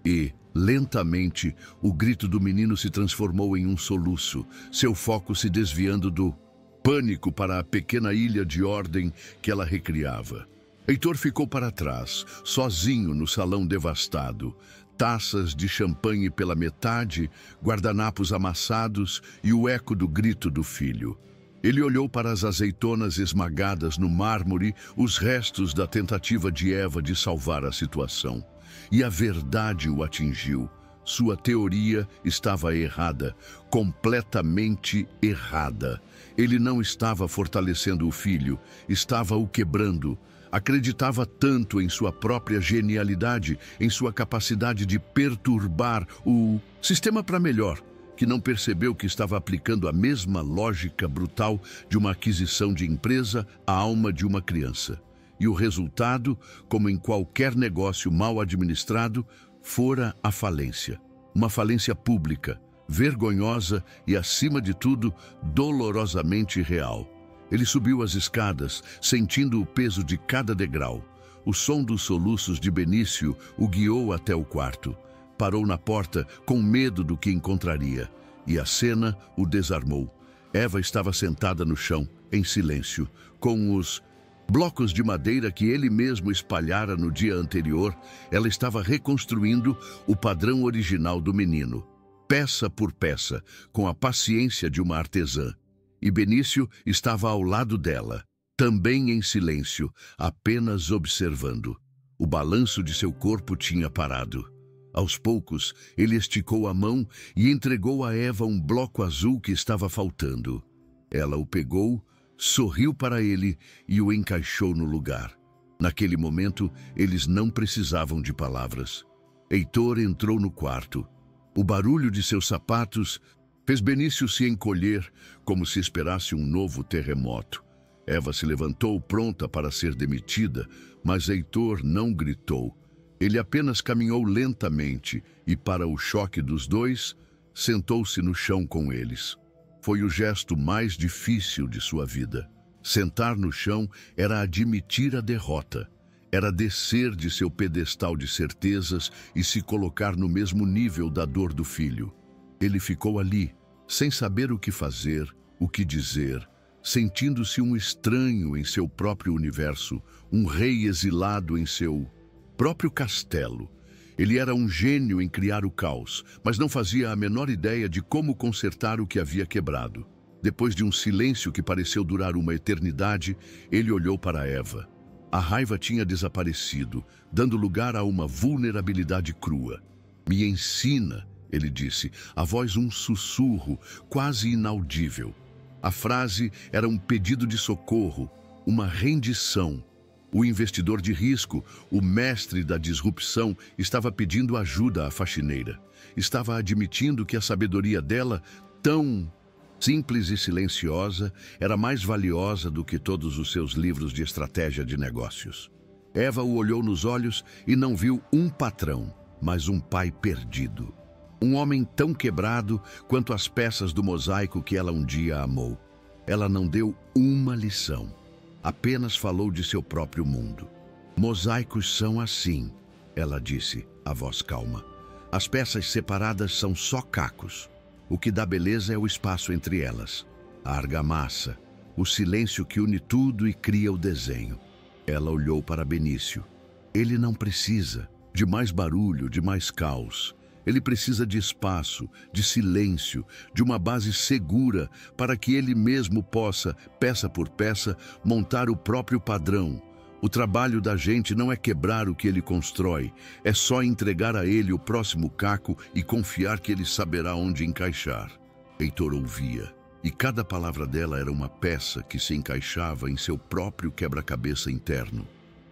E, lentamente, o grito do menino se transformou em um soluço, seu foco se desviando do pânico para a pequena ilha de ordem que ela recriava. Heitor ficou para trás, sozinho no salão devastado. Taças de champanhe pela metade, guardanapos amassados e o eco do grito do filho. Ele olhou para as azeitonas esmagadas no mármore, os restos da tentativa de Eva de salvar a situação. E a verdade o atingiu. Sua teoria estava errada, completamente errada. Ele não estava fortalecendo o filho, estava o quebrando. Acreditava tanto em sua própria genialidade, em sua capacidade de perturbar o sistema para melhor, que não percebeu que estava aplicando a mesma lógica brutal de uma aquisição de empresa à alma de uma criança. E o resultado, como em qualquer negócio mal administrado, fora a falência. Uma falência pública, vergonhosa e, acima de tudo, dolorosamente real. Ele subiu as escadas, sentindo o peso de cada degrau. O som dos soluços de Benício o guiou até o quarto. Parou na porta, com medo do que encontraria. E a cena o desarmou. Eva estava sentada no chão, em silêncio, com os blocos de madeira que ele mesmo espalhara no dia anterior. Ela estava reconstruindo o padrão original do menino, peça por peça, com a paciência de uma artesã. E Benício estava ao lado dela, também em silêncio, apenas observando. O balanço de seu corpo tinha parado. Aos poucos, ele esticou a mão e entregou a Eva um bloco azul que estava faltando. Ela o pegou, sorriu para ele e o encaixou no lugar. Naquele momento, eles não precisavam de palavras. Heitor entrou no quarto. O barulho de seus sapatos fez Benício se encolher, como se esperasse um novo terremoto. Eva se levantou pronta para ser demitida, mas Heitor não gritou. Ele apenas caminhou lentamente e, para o choque dos dois, sentou-se no chão com eles. Foi o gesto mais difícil de sua vida. Sentar no chão era admitir a derrota. Era descer de seu pedestal de certezas e se colocar no mesmo nível da dor do filho. Ele ficou ali, sem saber o que fazer, o que dizer, sentindo-se um estranho em seu próprio universo, um rei exilado em seu próprio castelo. Ele era um gênio em criar o caos, mas não fazia a menor ideia de como consertar o que havia quebrado. Depois de um silêncio que pareceu durar uma eternidade, ele olhou para Eva. A raiva tinha desaparecido, dando lugar a uma vulnerabilidade crua. "Me ensina", ele disse, a voz um sussurro, quase inaudível. A frase era um pedido de socorro, uma rendição. O investidor de risco, o mestre da disrupção, estava pedindo ajuda à faxineira. Estava admitindo que a sabedoria dela, tão simples e silenciosa, era mais valiosa do que todos os seus livros de estratégia de negócios. Eva o olhou nos olhos e não viu um patrão, mas um pai perdido. Um homem tão quebrado quanto as peças do mosaico que ela um dia amou. Ela não deu uma lição. Apenas falou de seu próprio mundo. "Mosaicos são assim", ela disse, a voz calma. "As peças separadas são só cacos. O que dá beleza é o espaço entre elas. A argamassa, o silêncio que une tudo e cria o desenho." Ela olhou para Benício. "Ele não precisa de mais barulho, de mais caos. Ele precisa de espaço, de silêncio, de uma base segura para que ele mesmo possa, peça por peça, montar o próprio padrão. O trabalho da gente não é quebrar o que ele constrói, é só entregar a ele o próximo caco e confiar que ele saberá onde encaixar. Heitor ouvia, e cada palavra dela era uma peça que se encaixava em seu próprio quebra-cabeça interno.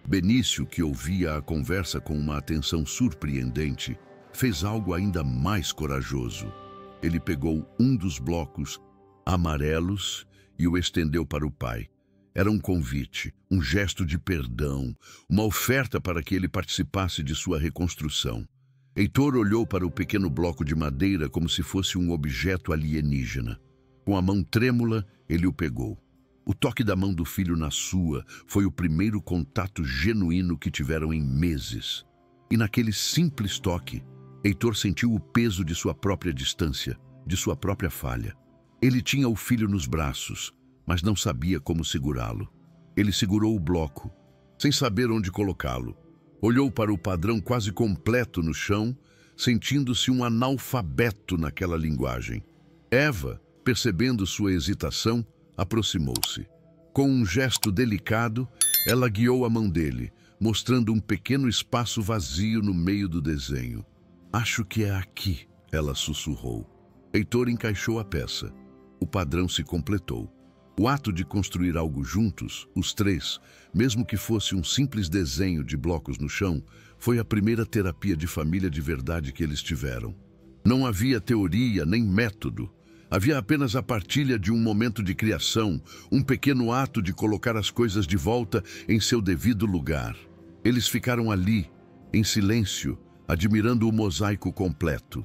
Benício, que ouvia a conversa com uma atenção surpreendente, fez algo ainda mais corajoso. Ele pegou um dos blocos amarelos e o estendeu para o pai. Era um convite, um gesto de perdão, uma oferta para que ele participasse de sua reconstrução. Heitor olhou para o pequeno bloco de madeira como se fosse um objeto alienígena. Com a mão trêmula, ele o pegou. O toque da mão do filho na sua foi o primeiro contato genuíno que tiveram em meses. E naquele simples toque, Heitor sentiu o peso de sua própria distância, de sua própria falha. Ele tinha o filho nos braços, mas não sabia como segurá-lo. Ele segurou o bloco, sem saber onde colocá-lo. Olhou para o padrão quase completo no chão, sentindo-se um analfabeto naquela linguagem. Eva, percebendo sua hesitação, aproximou-se. Com um gesto delicado, ela guiou a mão dele, mostrando um pequeno espaço vazio no meio do desenho. "Acho que é aqui", ela sussurrou. Heitor encaixou a peça. O padrão se completou. O ato de construir algo juntos, os três, mesmo que fosse um simples desenho de blocos no chão, foi a primeira terapia de família de verdade que eles tiveram. Não havia teoria nem método. Havia apenas a partilha de um momento de criação, um pequeno ato de colocar as coisas de volta em seu devido lugar. Eles ficaram ali, em silêncio, admirando o mosaico completo.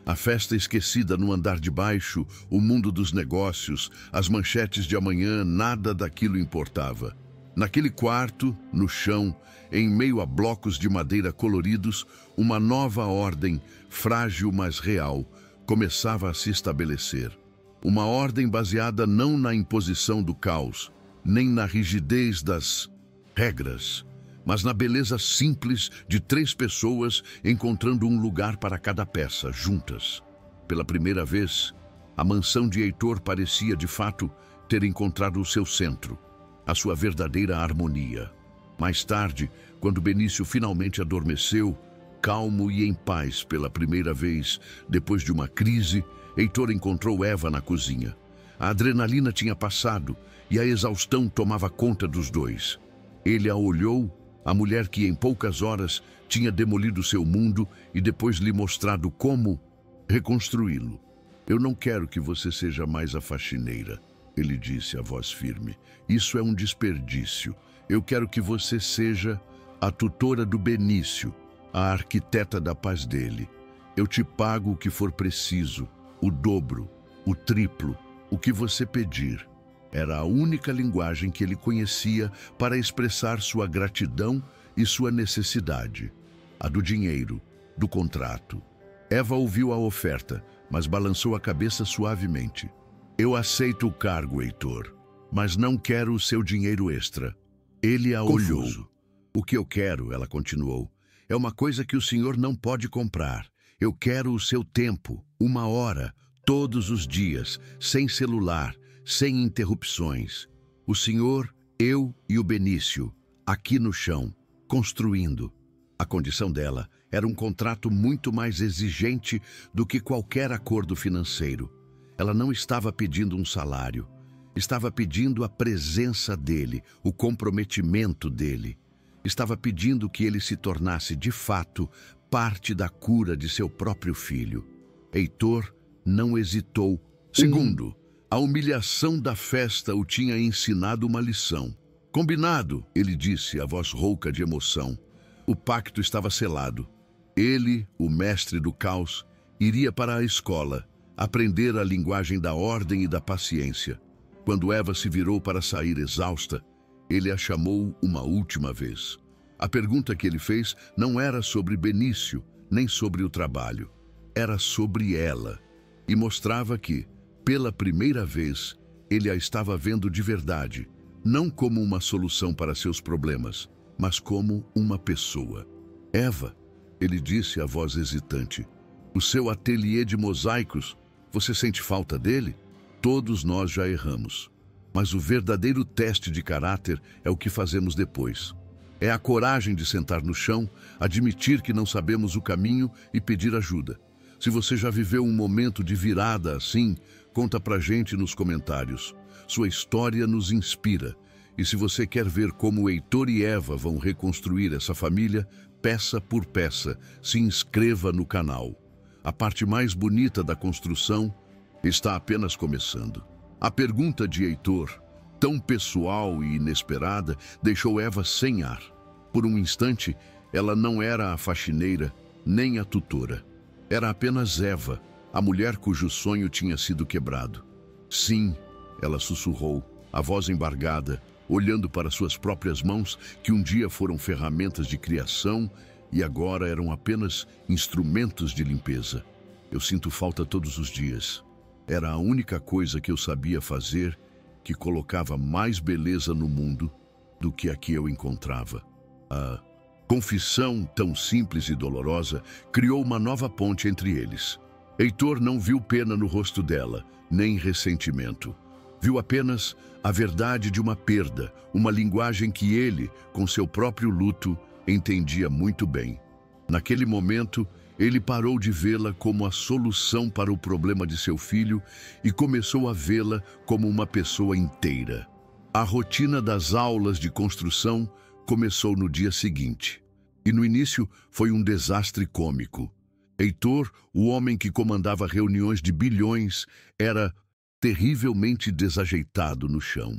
A festa esquecida no andar de baixo, o mundo dos negócios, as manchetes de amanhã, nada daquilo importava. Naquele quarto, no chão, em meio a blocos de madeira coloridos, uma nova ordem, frágil mas real, começava a se estabelecer. Uma ordem baseada não na imposição do caos, nem na rigidez das regras, mas na beleza simples de três pessoas encontrando um lugar para cada peça, juntas. Pela primeira vez, a mansão de Heitor parecia, de fato, ter encontrado o seu centro, a sua verdadeira harmonia. Mais tarde, quando Benício finalmente adormeceu, calmo e em paz pela primeira vez, depois de uma crise, Heitor encontrou Eva na cozinha. A adrenalina tinha passado e a exaustão tomava conta dos dois. Ele a olhou, a mulher que em poucas horas tinha demolido seu mundo e depois lhe mostrado como reconstruí-lo. "Eu não quero que você seja mais a faxineira", ele disse, a voz firme. "Isso é um desperdício. Eu quero que você seja a tutora do Benício, a arquiteta da paz dele. Eu te pago o que for preciso, o dobro, o triplo, o que você pedir." Era a única linguagem que ele conhecia para expressar sua gratidão e sua necessidade. A do dinheiro, do contrato. Eva ouviu a oferta, mas balançou a cabeça suavemente. "Eu aceito o cargo, Heitor, mas não quero o seu dinheiro extra." Ele a olhou. "O que eu quero", ela continuou, "é uma coisa que o senhor não pode comprar. Eu quero o seu tempo, 1 hora, todos os dias, sem celular, sem interrupções. O senhor, eu e o Benício, aqui no chão, construindo." A condição dela era um contrato muito mais exigente do que qualquer acordo financeiro. Ela não estava pedindo um salário. Estava pedindo a presença dele, o comprometimento dele. Estava pedindo que ele se tornasse, de fato, parte da cura de seu próprio filho. Heitor não hesitou. Segundo, a humilhação da festa o tinha ensinado uma lição. "Combinado", ele disse, a voz rouca de emoção. O pacto estava selado. Ele, o mestre do caos, iria para a escola, aprender a linguagem da ordem e da paciência. Quando Eva se virou para sair exausta, ele a chamou uma última vez. A pergunta que ele fez não era sobre Benício, nem sobre o trabalho. Era sobre ela. E mostrava que, pela primeira vez, ele a estava vendo de verdade, não como uma solução para seus problemas, mas como uma pessoa. "Eva", ele disse, a voz hesitante, "o seu ateliê de mosaicos, você sente falta dele? Todos nós já erramos. Mas o verdadeiro teste de caráter é o que fazemos depois. É a coragem de sentar no chão, admitir que não sabemos o caminho e pedir ajuda. Se você já viveu um momento de virada assim, conta pra gente nos comentários. Sua história nos inspira. E se você quer ver como Heitor e Eva vão reconstruir essa família, peça por peça, se inscreva no canal. A parte mais bonita da construção está apenas começando. A pergunta de Heitor, tão pessoal e inesperada, deixou Eva sem ar. Por um instante, ela não era a faxineira, nem a tutora. Era apenas Eva, a mulher cujo sonho tinha sido quebrado. Sim, ela sussurrou, a voz embargada, olhando para suas próprias mãos, que um dia foram ferramentas de criação e agora eram apenas instrumentos de limpeza. Eu sinto falta todos os dias. Era a única coisa que eu sabia fazer que colocava mais beleza no mundo do que a que eu encontrava. A confissão, tão simples e dolorosa, criou uma nova ponte entre eles. Heitor não viu pena no rosto dela, nem ressentimento. Viu apenas a verdade de uma perda, uma linguagem que ele, com seu próprio luto, entendia muito bem. Naquele momento, ele parou de vê-la como a solução para o problema de seu filho e começou a vê-la como uma pessoa inteira. A rotina das aulas de construção começou no dia seguinte. E no início foi um desastre cômico. Heitor, o homem que comandava reuniões de bilhões, era terrivelmente desajeitado no chão.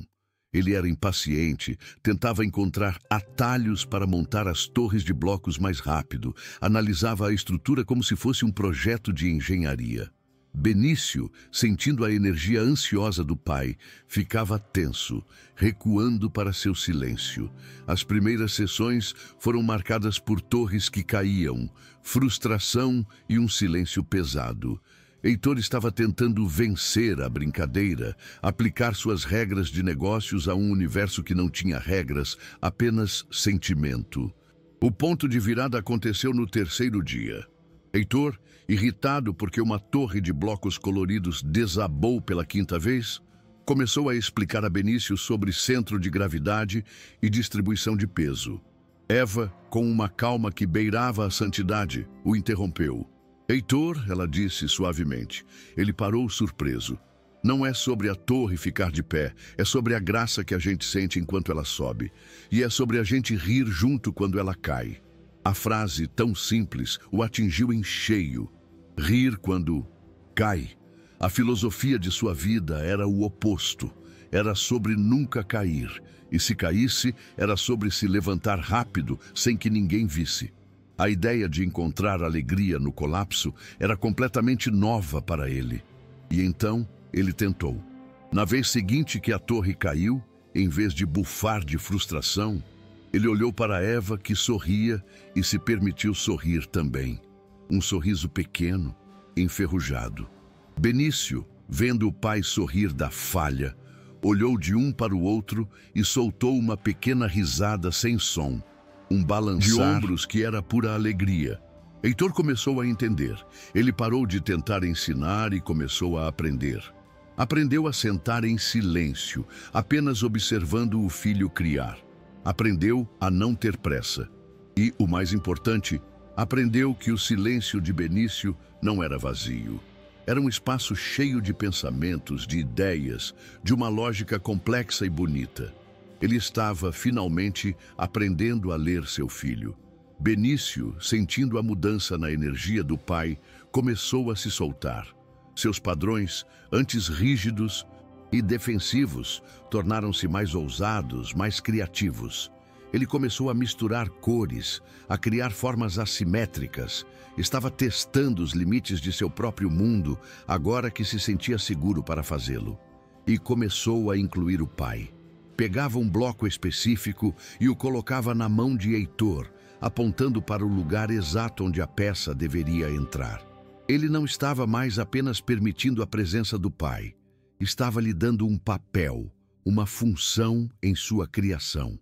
Ele era impaciente, tentava encontrar atalhos para montar as torres de blocos mais rápido, analisava a estrutura como se fosse um projeto de engenharia. Benício, sentindo a energia ansiosa do pai, ficava tenso, recuando para seu silêncio. As primeiras sessões foram marcadas por torres que caíam, frustração e um silêncio pesado. Heitor estava tentando vencer a brincadeira, aplicar suas regras de negócios a um universo que não tinha regras, apenas sentimento. O ponto de virada aconteceu no terceiro dia. Heitor, irritado porque uma torre de blocos coloridos desabou pela quinta vez, começou a explicar a Benício sobre centro de gravidade e distribuição de peso. Eva, com uma calma que beirava a santidade, o interrompeu. Heitor, ela disse suavemente. Ele parou surpreso. Não é sobre a torre ficar de pé, é sobre a graça que a gente sente enquanto ela sobe. E é sobre a gente rir junto quando ela cai. A frase, tão simples, o atingiu em cheio. Rir quando cai. A filosofia de sua vida era o oposto. Era sobre nunca cair. E se caísse, era sobre se levantar rápido, sem que ninguém visse. A ideia de encontrar alegria no colapso era completamente nova para ele. E então, ele tentou. Na vez seguinte que a torre caiu, em vez de bufar de frustração, ele olhou para Eva, que sorria, e se permitiu sorrir também. Um sorriso pequeno, enferrujado. Benício, vendo o pai sorrir da falha, olhou de um para o outro e soltou uma pequena risada sem som. Um balançar de ombros que era pura alegria. Heitor começou a entender. Ele parou de tentar ensinar e começou a aprender. Aprendeu a sentar em silêncio, apenas observando o filho criar. Aprendeu a não ter pressa. E, o mais importante, aprendeu que o silêncio de Benício não era vazio. Era um espaço cheio de pensamentos, de ideias, de uma lógica complexa e bonita. Ele estava, finalmente, aprendendo a ler seu filho. Benício, sentindo a mudança na energia do pai, começou a se soltar. Seus padrões, antes rígidos e defensivos, tornaram-se mais ousados, mais criativos. Ele começou a misturar cores, a criar formas assimétricas. Estava testando os limites de seu próprio mundo, agora que se sentia seguro para fazê-lo. E começou a incluir o pai. Pegava um bloco específico e o colocava na mão de Heitor, apontando para o lugar exato onde a peça deveria entrar. Ele não estava mais apenas permitindo a presença do pai. Estava lhe dando um papel, uma função em sua criação.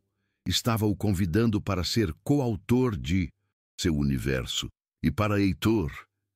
Estava o convidando para ser coautor de seu universo. E para Heitor,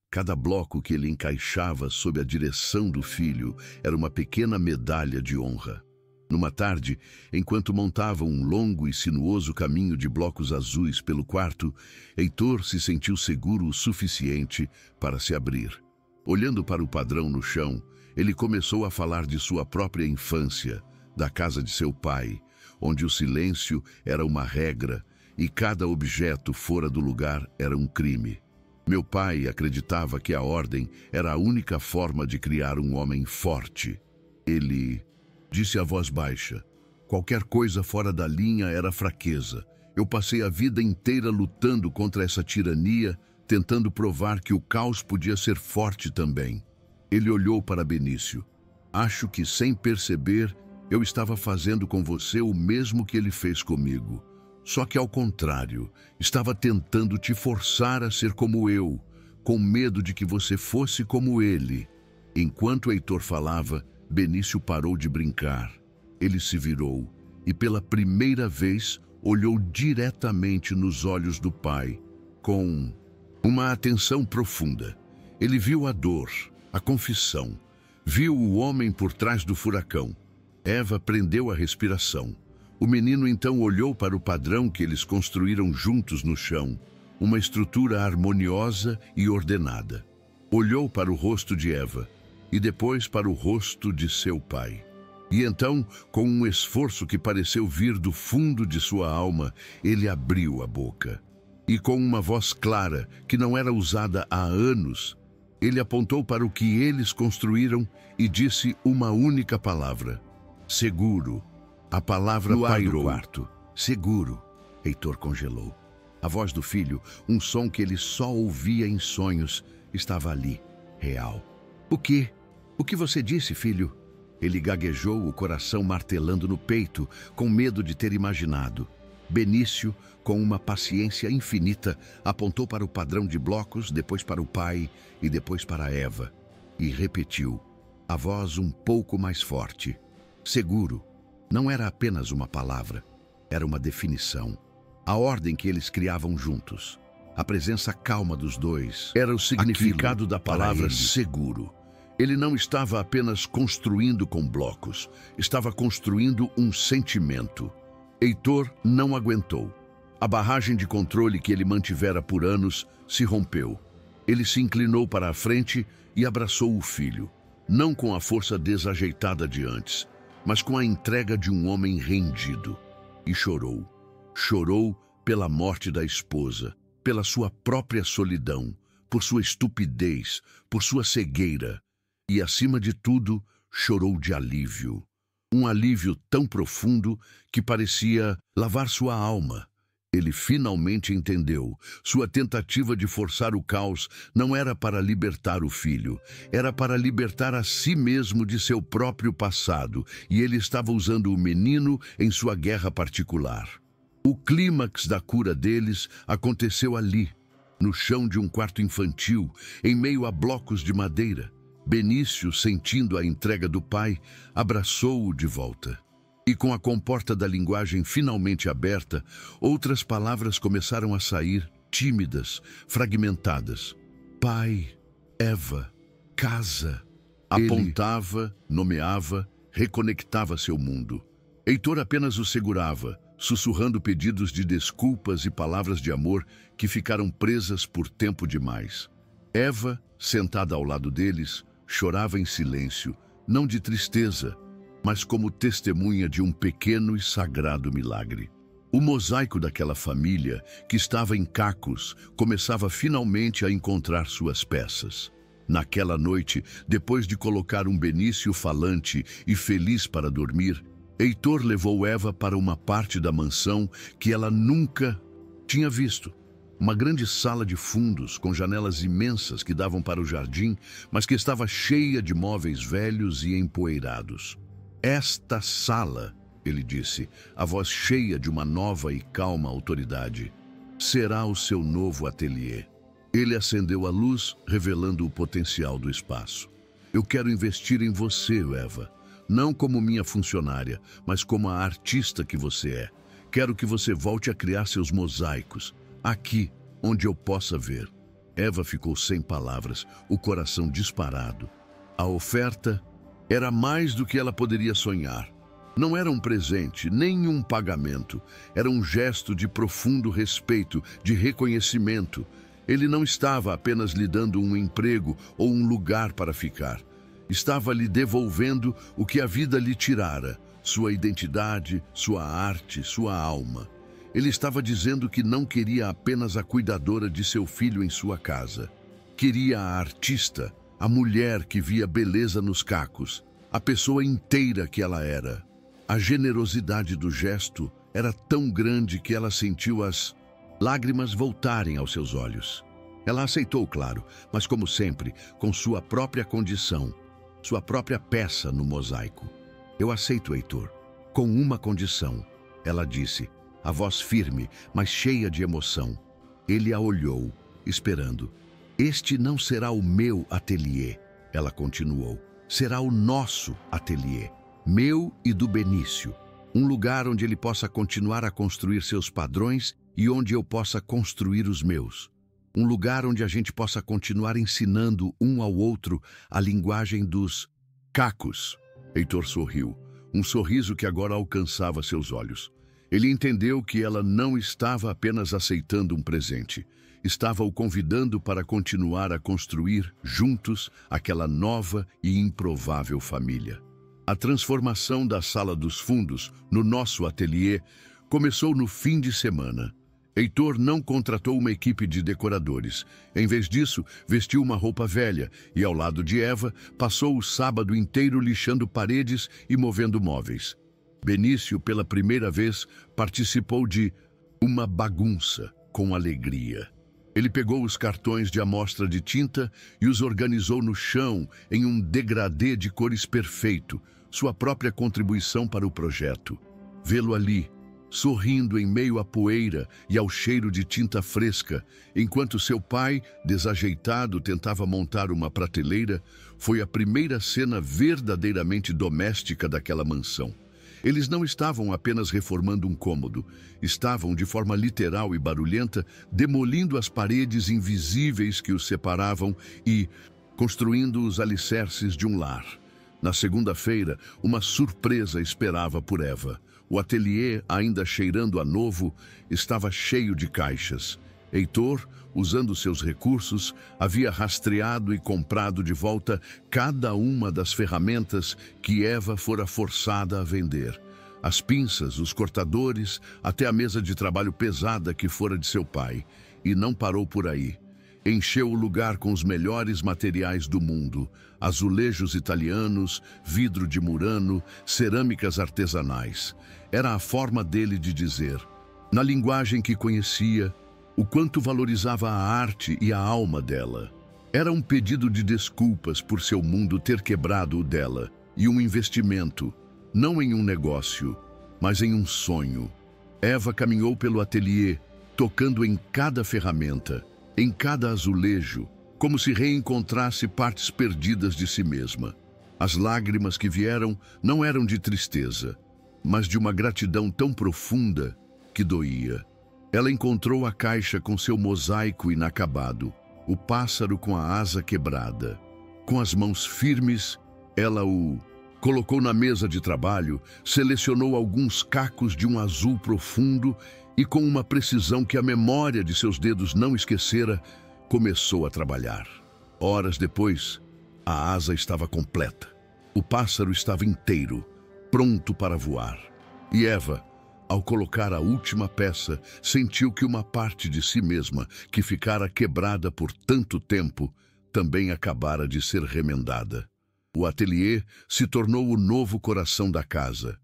cada bloco que ele encaixava sob a direção do filho era uma pequena medalha de honra. Numa tarde, enquanto montavam um longo e sinuoso caminho de blocos azuis pelo quarto, Heitor se sentiu seguro o suficiente para se abrir. Olhando para o padrão no chão, ele começou a falar de sua própria infância, da casa de seu pai, onde o silêncio era uma regra e cada objeto fora do lugar era um crime. Meu pai acreditava que a ordem era a única forma de criar um homem forte. Ele disse a voz baixa: qualquer coisa fora da linha era fraqueza. Eu passei a vida inteira lutando contra essa tirania, tentando provar que o caos podia ser forte também. Ele olhou para Benício. Acho que, sem perceber, eu estava fazendo com você o mesmo que ele fez comigo. Só que, ao contrário, estava tentando te forçar a ser como eu, com medo de que você fosse como ele. Enquanto Heitor falava, Benício parou de brincar. Ele se virou e, pela primeira vez, olhou diretamente nos olhos do pai, com uma atenção profunda. Ele viu a dor, a confissão, viu o homem por trás do furacão. Eva prendeu a respiração. O menino então olhou para o padrão que eles construíram juntos no chão, uma estrutura harmoniosa e ordenada. Olhou para o rosto de Eva e depois para o rosto de seu pai. E então, com um esforço que pareceu vir do fundo de sua alma, ele abriu a boca. E com uma voz clara, que não era usada há anos, ele apontou para o que eles construíram e disse uma única palavra: seguro. A palavra pairou. Quarto. Seguro. Heitor congelou. A voz do filho, um som que ele só ouvia em sonhos, estava ali, real. O quê? O que você disse, filho? Ele gaguejou, o coração martelando no peito, com medo de ter imaginado. Benício, com uma paciência infinita, apontou para o padrão de blocos, depois para o pai e depois para Eva. E repetiu, a voz um pouco mais forte: seguro. Não era apenas uma palavra, era uma definição. A ordem que eles criavam juntos, a presença calma dos dois, era o significado da palavra seguro. Ele não estava apenas construindo com blocos, estava construindo um sentimento. Heitor não aguentou. A barragem de controle que ele mantivera por anos se rompeu. Ele se inclinou para a frente e abraçou o filho, não com a força desajeitada de antes, mas com a entrega de um homem rendido. E chorou. Chorou pela morte da esposa, pela sua própria solidão, por sua estupidez, por sua cegueira. E, acima de tudo, chorou de alívio. Um alívio tão profundo que parecia lavar sua alma. Ele finalmente entendeu. Sua tentativa de forçar o caos não era para libertar o filho, era para libertar a si mesmo de seu próprio passado, e ele estava usando o menino em sua guerra particular. O clímax da cura deles aconteceu ali, no chão de um quarto infantil, em meio a blocos de madeira. Benício, sentindo a entrega do pai, abraçou-o de volta. E com a comporta da linguagem finalmente aberta, outras palavras começaram a sair, tímidas, fragmentadas. Pai, Eva, casa. Apontava, nomeava, reconectava seu mundo. Heitor apenas o segurava, sussurrando pedidos de desculpas e palavras de amor que ficaram presas por tempo demais. Eva, sentada ao lado deles, chorava em silêncio, não de tristeza, mas como testemunha de um pequeno e sagrado milagre. O mosaico daquela família, que estava em cacos, começava finalmente a encontrar suas peças. Naquela noite, depois de colocar um Benício falante e feliz para dormir, Heitor levou Eva para uma parte da mansão que ela nunca tinha visto. Uma grande sala de fundos com janelas imensas que davam para o jardim, mas que estava cheia de móveis velhos e empoeirados. Esta sala, ele disse, a voz cheia de uma nova e calma autoridade, será o seu novo ateliê. Ele acendeu a luz, revelando o potencial do espaço. Eu quero investir em você, Eva, não como minha funcionária, mas como a artista que você é. Quero que você volte a criar seus mosaicos, aqui, onde eu possa ver. Eva ficou sem palavras, o coração disparado. A oferta era mais do que ela poderia sonhar. Não era um presente, nem um pagamento. Era um gesto de profundo respeito, de reconhecimento. Ele não estava apenas lhe dando um emprego ou um lugar para ficar. Estava lhe devolvendo o que a vida lhe tirara, sua identidade, sua arte, sua alma. Ele estava dizendo que não queria apenas a cuidadora de seu filho em sua casa. Queria a artista, a mulher que via beleza nos cacos, a pessoa inteira que ela era. A generosidade do gesto era tão grande que ela sentiu as lágrimas voltarem aos seus olhos. Ela aceitou, claro, mas como sempre, com sua própria condição, sua própria peça no mosaico. Eu aceito, Heitor, com uma condição, ela disse, a voz firme, mas cheia de emoção. Ele a olhou, esperando. Este não será o meu ateliê, ela continuou. Será o nosso ateliê, meu e do Benício. Um lugar onde ele possa continuar a construir seus padrões e onde eu possa construir os meus. Um lugar onde a gente possa continuar ensinando um ao outro a linguagem dos cacos. Heitor sorriu, um sorriso que agora alcançava seus olhos. Ele entendeu que ela não estava apenas aceitando um presente. Estava o convidando para continuar a construir, juntos, aquela nova e improvável família. A transformação da sala dos fundos, no nosso ateliê, começou no fim de semana. Heitor não contratou uma equipe de decoradores. Em vez disso, vestiu uma roupa velha e, ao lado de Eva, passou o sábado inteiro lixando paredes e movendo móveis. Benício, pela primeira vez, participou de uma bagunça com alegria. Ele pegou os cartões de amostra de tinta e os organizou no chão em um degradê de cores perfeito, sua própria contribuição para o projeto. Vê-lo ali, sorrindo em meio à poeira e ao cheiro de tinta fresca, enquanto seu pai, desajeitado, tentava montar uma prateleira, foi a primeira cena verdadeiramente doméstica daquela mansão. Eles não estavam apenas reformando um cômodo, estavam, de forma literal e barulhenta, demolindo as paredes invisíveis que os separavam e construindo os alicerces de um lar. Na segunda-feira, uma surpresa esperava por Eva. O ateliê, ainda cheirando a novo, estava cheio de caixas. Heitor, usando seus recursos, havia rastreado e comprado de volta cada uma das ferramentas que Eva fora forçada a vender. As pinças, os cortadores, até a mesa de trabalho pesada que fora de seu pai. E não parou por aí. Encheu o lugar com os melhores materiais do mundo: azulejos italianos, vidro de Murano, cerâmicas artesanais. Era a forma dele de dizer, na linguagem que conhecia, o quanto valorizava a arte e a alma dela. Era um pedido de desculpas por seu mundo ter quebrado o dela, e um investimento, não em um negócio, mas em um sonho. Eva caminhou pelo ateliê, tocando em cada ferramenta, em cada azulejo, como se reencontrasse partes perdidas de si mesma. As lágrimas que vieram não eram de tristeza, mas de uma gratidão tão profunda que doía. Ela encontrou a caixa com seu mosaico inacabado, o pássaro com a asa quebrada. Com as mãos firmes, ela o colocou na mesa de trabalho, selecionou alguns cacos de um azul profundo e, com uma precisão que a memória de seus dedos não esquecera, começou a trabalhar. Horas depois, a asa estava completa. O pássaro estava inteiro, pronto para voar. E Eva, ao colocar a última peça, sentiu que uma parte de si mesma, que ficara quebrada por tanto tempo, também acabara de ser remendada. O ateliê se tornou o novo coração da casa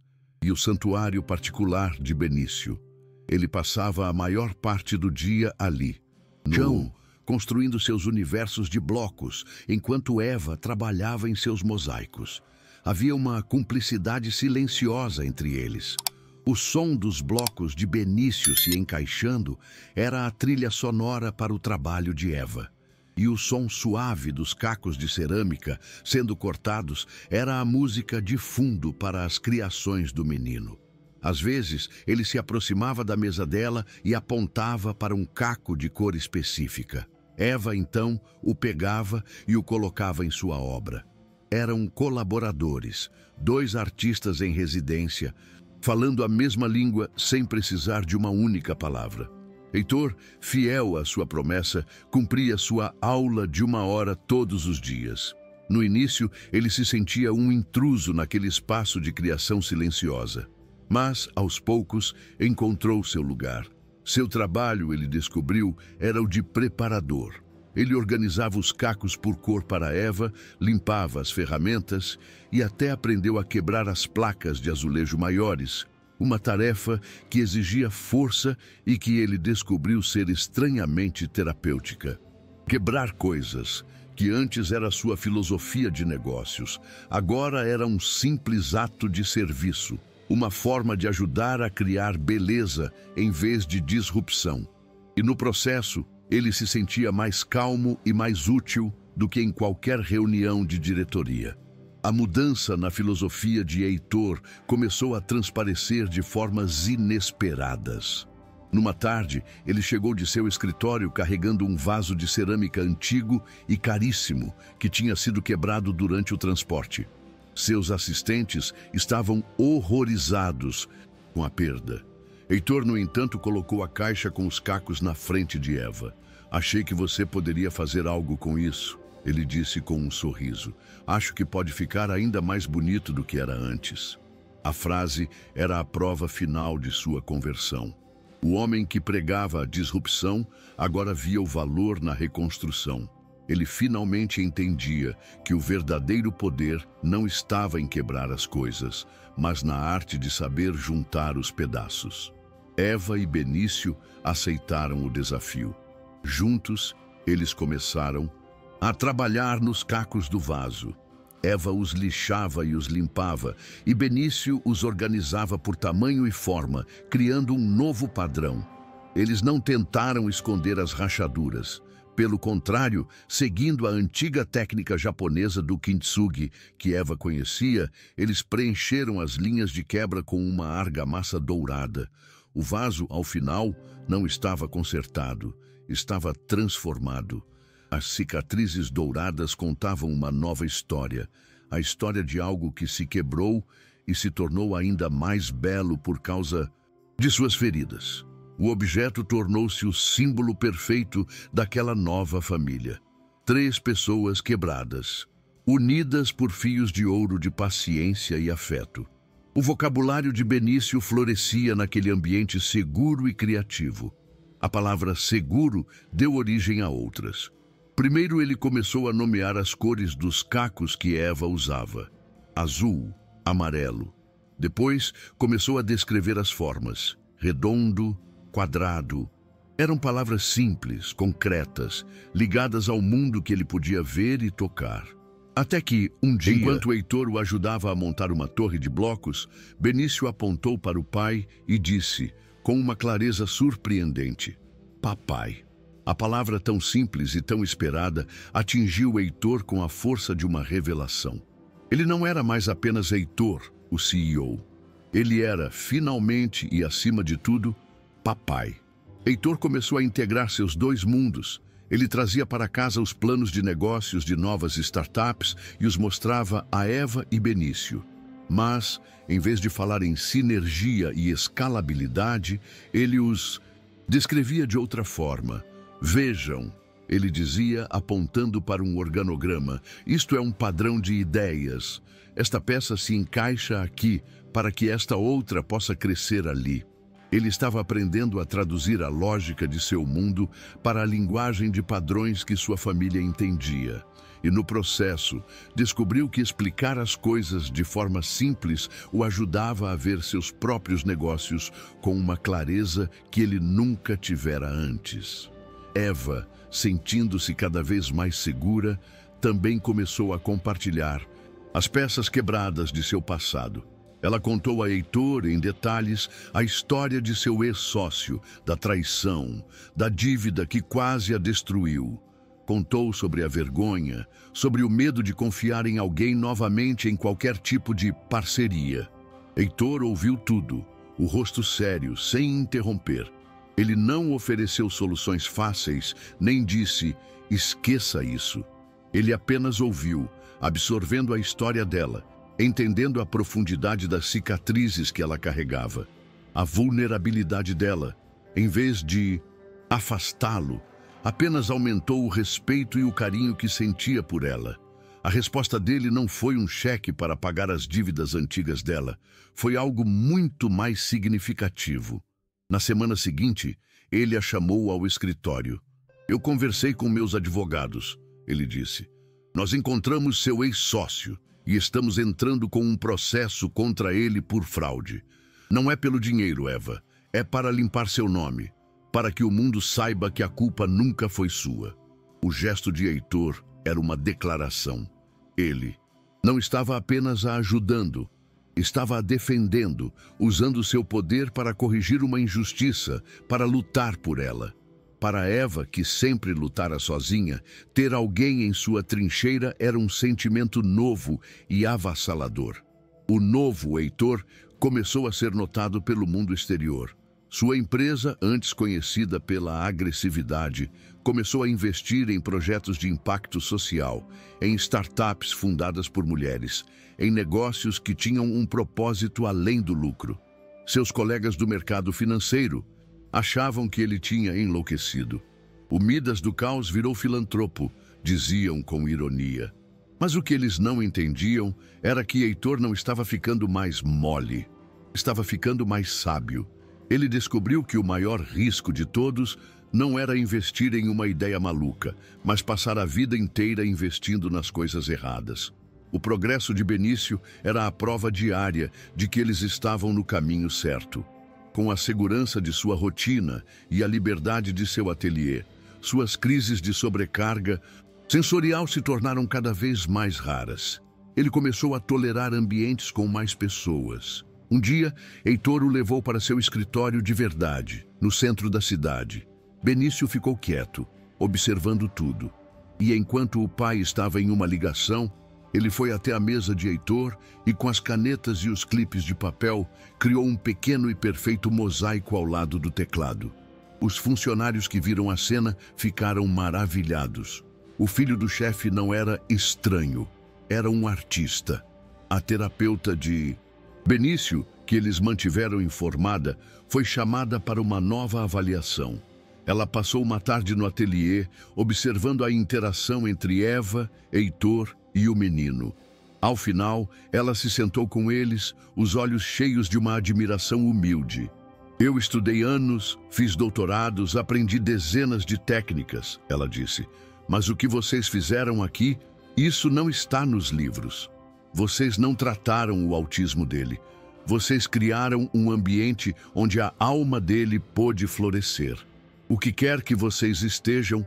e o santuário particular de Benício. Ele passava a maior parte do dia ali, no chão, construindo seus universos de blocos, enquanto Eva trabalhava em seus mosaicos. Havia uma cumplicidade silenciosa entre eles. O som dos blocos de Benício se encaixando era a trilha sonora para o trabalho de Eva. E o som suave dos cacos de cerâmica sendo cortados era a música de fundo para as criações do menino. Às vezes, ele se aproximava da mesa dela e apontava para um caco de cor específica. Eva, então, o pegava e o colocava em sua obra. eram colaboradores, dois artistas em residência, falando a mesma língua sem precisar de uma única palavra. Heitor, fiel à sua promessa, cumpria sua aula de 1 hora todos os dias. No início, ele se sentia um intruso naquele espaço de criação silenciosa. Mas, aos poucos, encontrou seu lugar. Seu trabalho, ele descobriu, era o de preparador. Ele organizava os cacos por cor para Eva, limpava as ferramentas e até aprendeu a quebrar as placas de azulejo maiores, uma tarefa que exigia força e que ele descobriu ser estranhamente terapêutica. Quebrar coisas, que antes era sua filosofia de negócios, agora era um simples ato de serviço, uma forma de ajudar a criar beleza em vez de disrupção. E no processo, ele se sentia mais calmo e mais útil do que em qualquer reunião de diretoria. A mudança na filosofia de Heitor começou a transparecer de formas inesperadas. Numa tarde, ele chegou de seu escritório carregando um vaso de cerâmica antigo e caríssimo que tinha sido quebrado durante o transporte. Seus assistentes estavam horrorizados com a perda. Heitor, no entanto, colocou a caixa com os cacos na frente de Eva. "Achei que você poderia fazer algo com isso", ele disse com um sorriso. "Acho que pode ficar ainda mais bonito do que era antes." A frase era a prova final de sua conversão. O homem que pregava a disrupção agora via o valor na reconstrução. Ele finalmente entendia que o verdadeiro poder não estava em quebrar as coisas, mas na arte de saber juntar os pedaços. Eva e Benício aceitaram o desafio. Juntos, eles começaram a trabalhar nos cacos do vaso. Eva os lixava e os limpava, e Benício os organizava por tamanho e forma, criando um novo padrão. Eles não tentaram esconder as rachaduras. Pelo contrário, seguindo a antiga técnica japonesa do kintsugi, que Eva conhecia, eles preencheram as linhas de quebra com uma argamassa dourada. O vaso, ao final, não estava consertado, estava transformado. As cicatrizes douradas contavam uma nova história, a história de algo que se quebrou e se tornou ainda mais belo por causa de suas feridas. O objeto tornou-se o símbolo perfeito daquela nova família. 3 pessoas quebradas, unidas por fios de ouro de paciência e afeto. O vocabulário de Benício florescia naquele ambiente seguro e criativo. A palavra seguro deu origem a outras. Primeiro ele começou a nomear as cores dos cacos que Eva usava: azul, amarelo. Depois começou a descrever as formas: redondo, quadrado. Eram palavras simples, concretas, ligadas ao mundo que ele podia ver e tocar. Até que, um dia, enquanto Heitor o ajudava a montar uma torre de blocos, Benício apontou para o pai e disse, com uma clareza surpreendente: "Papai." A palavra tão simples e tão esperada atingiu Heitor com a força de uma revelação. Ele não era mais apenas Heitor, o CEO. Ele era, finalmente e acima de tudo, papai. Heitor começou a integrar seus 2 mundos. Ele trazia para casa os planos de negócios de novas startups e os mostrava a Eva e Benício. Mas, em vez de falar em sinergia e escalabilidade, ele os descrevia de outra forma. "Vejam", ele dizia, apontando para um organograma, "isto é um padrão de ideias. Esta peça se encaixa aqui para que esta outra possa crescer ali." Ele estava aprendendo a traduzir a lógica de seu mundo para a linguagem de padrões que sua família entendia. E no processo, descobriu que explicar as coisas de forma simples o ajudava a ver seus próprios negócios com uma clareza que ele nunca tivera antes. Eva, sentindo-se cada vez mais segura, também começou a compartilhar as peças quebradas de seu passado. Ela contou a Heitor, em detalhes, a história de seu ex-sócio, da traição, da dívida que quase a destruiu. Contou sobre a vergonha, sobre o medo de confiar em alguém novamente em qualquer tipo de parceria. Heitor ouviu tudo, o rosto sério, sem interromper. Ele não ofereceu soluções fáceis, nem disse, "esqueça isso." Ele apenas ouviu, absorvendo a história dela, entendendo a profundidade das cicatrizes que ela carregava, a vulnerabilidade dela. Em vez de afastá-lo, apenas aumentou o respeito e o carinho que sentia por ela. A resposta dele não foi um cheque para pagar as dívidas antigas dela, foi algo muito mais significativo. Na semana seguinte, ele a chamou ao escritório. Eu conversei com meus advogados, ele disse. Nós encontramos seu ex-sócio e estamos entrando com um processo contra ele por fraude. Não é pelo dinheiro, Eva, é para limpar seu nome, para que o mundo saiba que a culpa nunca foi sua. O gesto de Heitor era uma declaração. Ele não estava apenas a ajudando, estava a defendendo, usando seu poder para corrigir uma injustiça, para lutar por ela. Para Eva, que sempre lutara sozinha, ter alguém em sua trincheira era um sentimento novo e avassalador. O novo Heitor começou a ser notado pelo mundo exterior. Sua empresa, antes conhecida pela agressividade, começou a investir em projetos de impacto social, em startups fundadas por mulheres, em negócios que tinham um propósito além do lucro. Seus colegas do mercado financeiro achavam que ele tinha enlouquecido. O Midas do caos virou filantropo, diziam com ironia. Mas o que eles não entendiam era que Heitor não estava ficando mais mole, estava ficando mais sábio. Ele descobriu que o maior risco de todos não era investir em uma ideia maluca, mas passar a vida inteira investindo nas coisas erradas. O progresso de Benício era a prova diária de que eles estavam no caminho certo. Com a segurança de sua rotina e a liberdade de seu ateliê, suas crises de sobrecarga sensorial se tornaram cada vez mais raras. Ele começou a tolerar ambientes com mais pessoas. Um dia, Heitor o levou para seu escritório de verdade, no centro da cidade. Benício ficou quieto, observando tudo. E enquanto o pai estava em uma ligação, ele foi até a mesa de Heitor e, com as canetas e os clipes de papel, criou um pequeno e perfeito mosaico ao lado do teclado. Os funcionários que viram a cena ficaram maravilhados. O filho do chefe não era estranho, era um artista. A terapeuta de Benício, que eles mantiveram informada, foi chamada para uma nova avaliação. Ela passou uma tarde no ateliê, observando a interação entre Eva, Heitor e o menino. Ao final, ela se sentou com eles, os olhos cheios de uma admiração humilde. Eu estudei anos, fiz doutorados, aprendi dezenas de técnicas, ela disse. Mas o que vocês fizeram aqui, isso não está nos livros. Vocês não trataram o autismo dele. Vocês criaram um ambiente onde a alma dele pôde florescer. O que quer que vocês estejam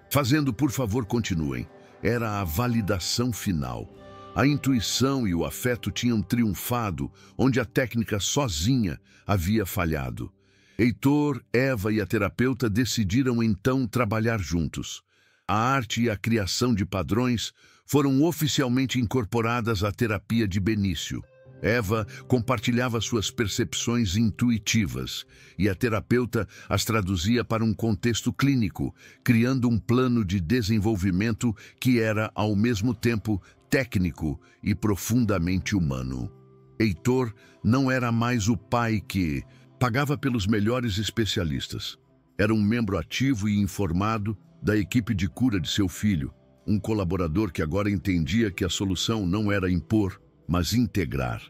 fazendo, por favor, continuem. Era a validação final. A intuição e o afeto tinham triunfado, onde a técnica sozinha havia falhado. Heitor, Eva e a terapeuta decidiram então trabalhar juntos. A arte e a criação de padrões foram oficialmente incorporadas à terapia de Benício. Eva compartilhava suas percepções intuitivas e a terapeuta as traduzia para um contexto clínico, criando um plano de desenvolvimento que era, ao mesmo tempo, técnico e profundamente humano. Heitor não era mais o pai que pagava pelos melhores especialistas. Era um membro ativo e informado da equipe de cura de seu filho, um colaborador que agora entendia que a solução não era impor, mas integrar.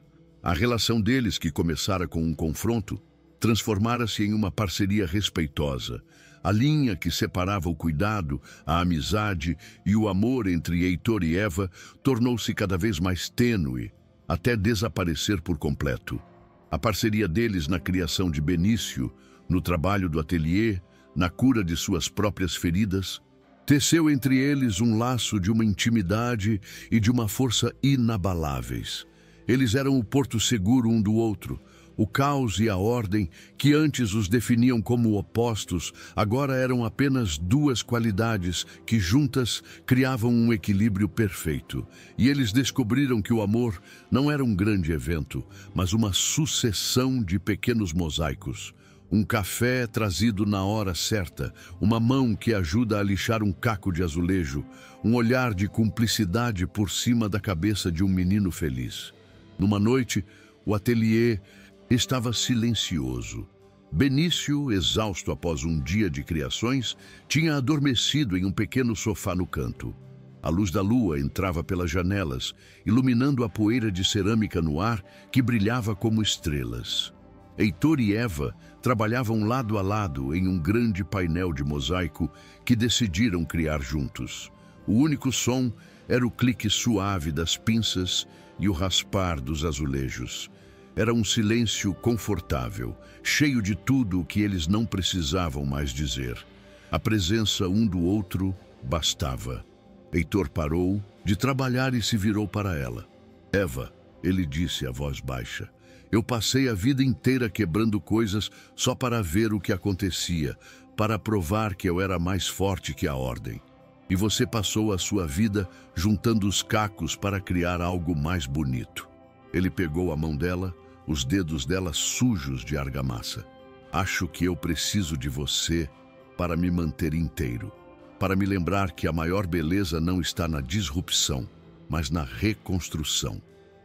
A relação deles, que começara com um confronto, transformara-se em uma parceria respeitosa. A linha que separava o cuidado, a amizade e o amor entre Heitor e Eva tornou-se cada vez mais tênue, até desaparecer por completo. A parceria deles na criação de Benício, no trabalho do ateliê, na cura de suas próprias feridas, teceu entre eles um laço de uma intimidade e de uma força inabaláveis. Eles eram o porto seguro um do outro. O caos e a ordem, que antes os definiam como opostos, agora eram apenas duas qualidades que juntas criavam um equilíbrio perfeito. E eles descobriram que o amor não era um grande evento, mas uma sucessão de pequenos mosaicos. Um café trazido na hora certa, uma mão que ajuda a lixar um caco de azulejo, um olhar de cumplicidade por cima da cabeça de um menino feliz. Numa noite, o ateliê estava silencioso. Benício, exausto após um dia de criações, tinha adormecido em um pequeno sofá no canto. A luz da lua entrava pelas janelas, iluminando a poeira de cerâmica no ar que brilhava como estrelas. Heitor e Eva trabalhavam lado a lado em um grande painel de mosaico que decidiram criar juntos. O único som era o clique suave das pinças e o raspar dos azulejos. Era um silêncio confortável, cheio de tudo o que eles não precisavam mais dizer. A presença um do outro bastava. Heitor parou de trabalhar e se virou para ela. Eva, ele disse a voz baixa, eu passei a vida inteira quebrando coisas só para ver o que acontecia, para provar que eu era mais forte que a ordem. E você passou a sua vida juntando os cacos para criar algo mais bonito. Ele pegou a mão dela, os dedos dela sujos de argamassa. Acho que eu preciso de você para me manter inteiro, para me lembrar que a maior beleza não está na disrupção, mas na reconstrução.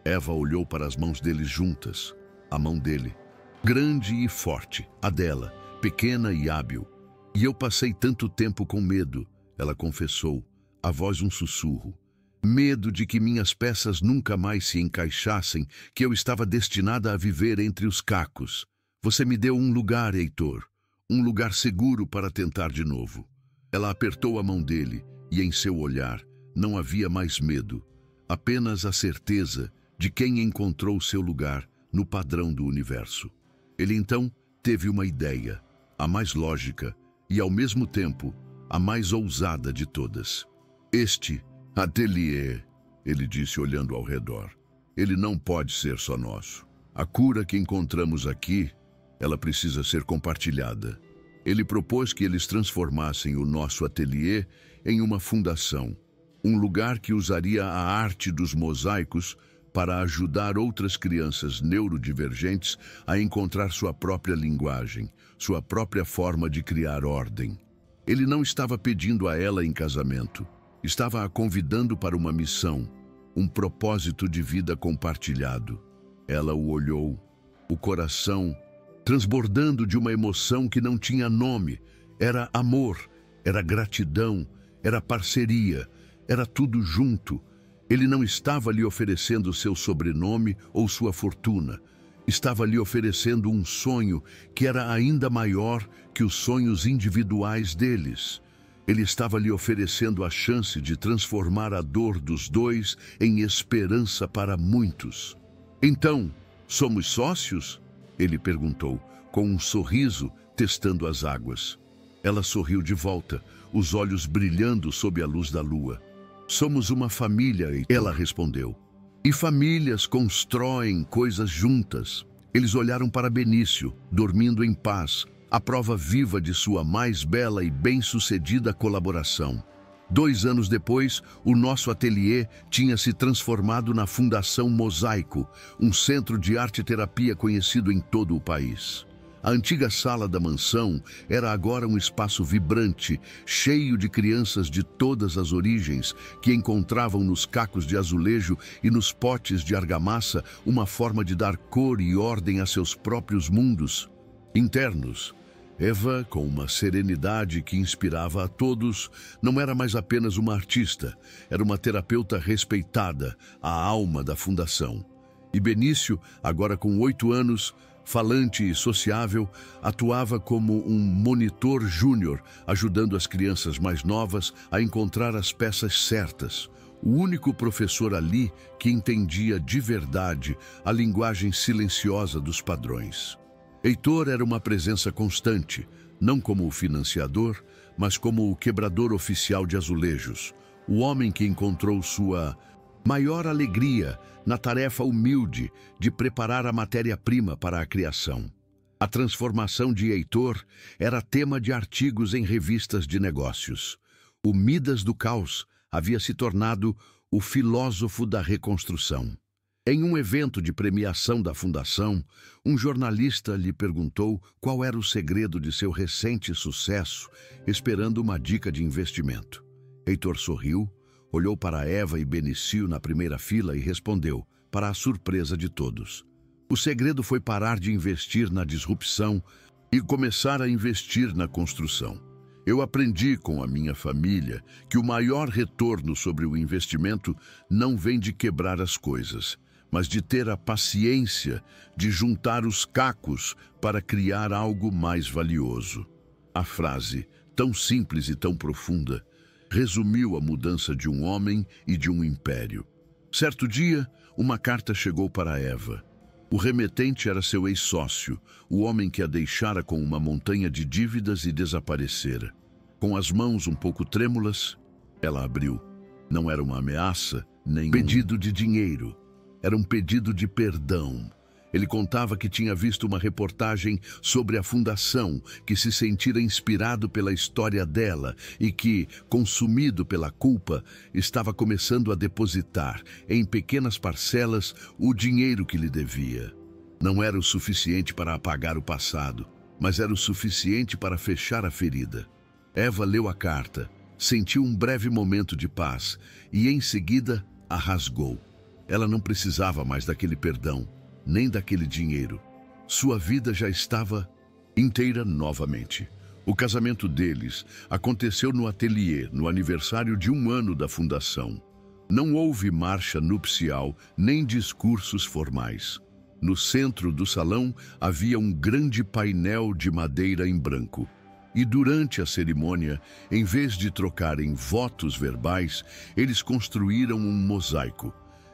Eva olhou para as mãos deles juntas. A mão dele, grande e forte, a dela, pequena e hábil. E eu passei tanto tempo com medo, ela confessou, a voz um sussurro. Medo de que minhas peças nunca mais se encaixassem, que eu estava destinada a viver entre os cacos. Você me deu um lugar, Heitor, um lugar seguro para tentar de novo. Ela apertou a mão dele e em seu olhar não havia mais medo, apenas a certeza de quem encontrou seu lugar no padrão do universo. Ele então teve uma ideia, a mais lógica e ao mesmo tempo a mais ousada de todas. Este ateliê, ele disse olhando ao redor, ele não pode ser só nosso. A cura que encontramos aqui, ela precisa ser compartilhada. Ele propôs que eles transformassem o nosso ateliê em uma fundação, um lugar que usaria a arte dos mosaicos para ajudar outras crianças neurodivergentes a encontrar sua própria linguagem, sua própria forma de criar ordem. Ele não estava pedindo a ela em casamento, estava a convidando para uma missão, um propósito de vida compartilhado. Ela o olhou, o coração transbordando de uma emoção que não tinha nome. Era amor, era gratidão, era parceria, era tudo junto. Ele não estava lhe oferecendo seu sobrenome ou sua fortuna. Estava lhe oferecendo um sonho que era ainda maior que os sonhos individuais deles. Ele estava lhe oferecendo a chance de transformar a dor dos dois em esperança para muitos. Então, somos sócios? Ele perguntou, com um sorriso, testando as águas. Ela sorriu de volta, os olhos brilhando sob a luz da lua. Somos uma família, ela respondeu. E famílias constroem coisas juntas. Eles olharam para Benício, dormindo em paz, a prova viva de sua mais bela e bem-sucedida colaboração. 2 anos depois, o nosso ateliê tinha se transformado na Fundação Mosaico, um centro de arte-terapia conhecido em todo o país. A antiga sala da mansão era agora um espaço vibrante, cheio de crianças de todas as origens, que encontravam nos cacos de azulejo e nos potes de argamassa uma forma de dar cor e ordem a seus próprios mundos internos. Eva, com uma serenidade que inspirava a todos, não era mais apenas uma artista, era uma terapeuta respeitada, a alma da fundação. E Benício, agora com 8 anos, falante e sociável, atuava como um monitor júnior, ajudando as crianças mais novas a encontrar as peças certas. O único professor ali que entendia de verdade a linguagem silenciosa dos padrões. Heitor era uma presença constante, não como o financiador, mas como o quebrador oficial de azulejos, o homem que encontrou sua maior alegria na tarefa humilde de preparar a matéria-prima para a criação. A transformação de Heitor era tema de artigos em revistas de negócios. O Midas do Caos havia se tornado o filósofo da reconstrução. Em um evento de premiação da fundação, um jornalista lhe perguntou qual era o segredo de seu recente sucesso, esperando uma dica de investimento. Heitor sorriu, olhou para Eva e Benício na primeira fila e respondeu, para a surpresa de todos: o segredo foi parar de investir na disrupção e começar a investir na construção. Eu aprendi com a minha família que o maior retorno sobre o investimento não vem de quebrar as coisas, mas de ter a paciência de juntar os cacos para criar algo mais valioso. A frase, tão simples e tão profunda, resumiu a mudança de um homem e de um império. Certo dia, uma carta chegou para Eva. O remetente era seu ex-sócio, o homem que a deixara com uma montanha de dívidas e desaparecera. Com as mãos um pouco trêmulas, ela abriu. Não era uma ameaça, nem um pedido de dinheiro. Era um pedido de perdão. Ele contava que tinha visto uma reportagem sobre a fundação, que se sentira inspirado pela história dela e que, consumido pela culpa, estava começando a depositar, em pequenas parcelas, o dinheiro que lhe devia. Não era o suficiente para apagar o passado, mas era o suficiente para fechar a ferida. Eva leu a carta, sentiu um breve momento de paz e, em seguida, a rasgou. Ela não precisava mais daquele perdão, nem daquele dinheiro. Sua vida já estava inteira novamente. O casamento deles aconteceu no ateliê, no aniversário de 1 ano da fundação. Não houve marcha nupcial, nem discursos formais. No centro do salão havia um grande painel de madeira em branco. E durante a cerimônia, em vez de trocarem votos verbais, eles construíram um mosaico.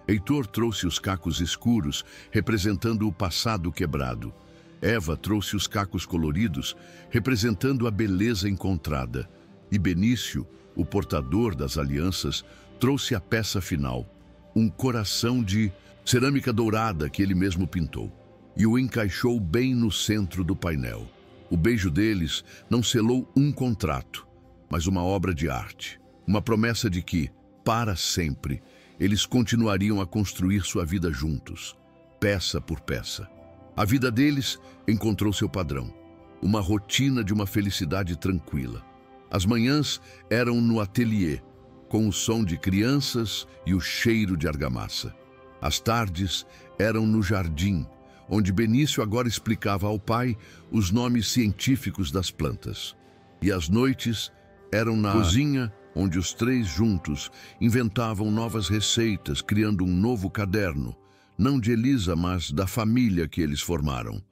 Heitor trouxe os cacos escuros, representando o passado quebrado. Eva trouxe os cacos coloridos, representando a beleza encontrada. E Benício, o portador das alianças, trouxe a peça final, um coração de cerâmica dourada que ele mesmo pintou, e o encaixou bem no centro do painel. O beijo deles não selou um contrato, mas uma obra de arte, uma promessa de que, para sempre, eles continuariam a construir sua vida juntos, peça por peça. A vida deles encontrou seu padrão, uma rotina de uma felicidade tranquila. As manhãs eram no ateliê, com o som de crianças e o cheiro de argamassa. As tardes eram no jardim, onde Benício agora explicava ao pai os nomes científicos das plantas. E as noites eram na cozinha, onde os três juntos inventavam novas receitas, criando um novo caderno, não de Elisa, mas da família que eles formaram.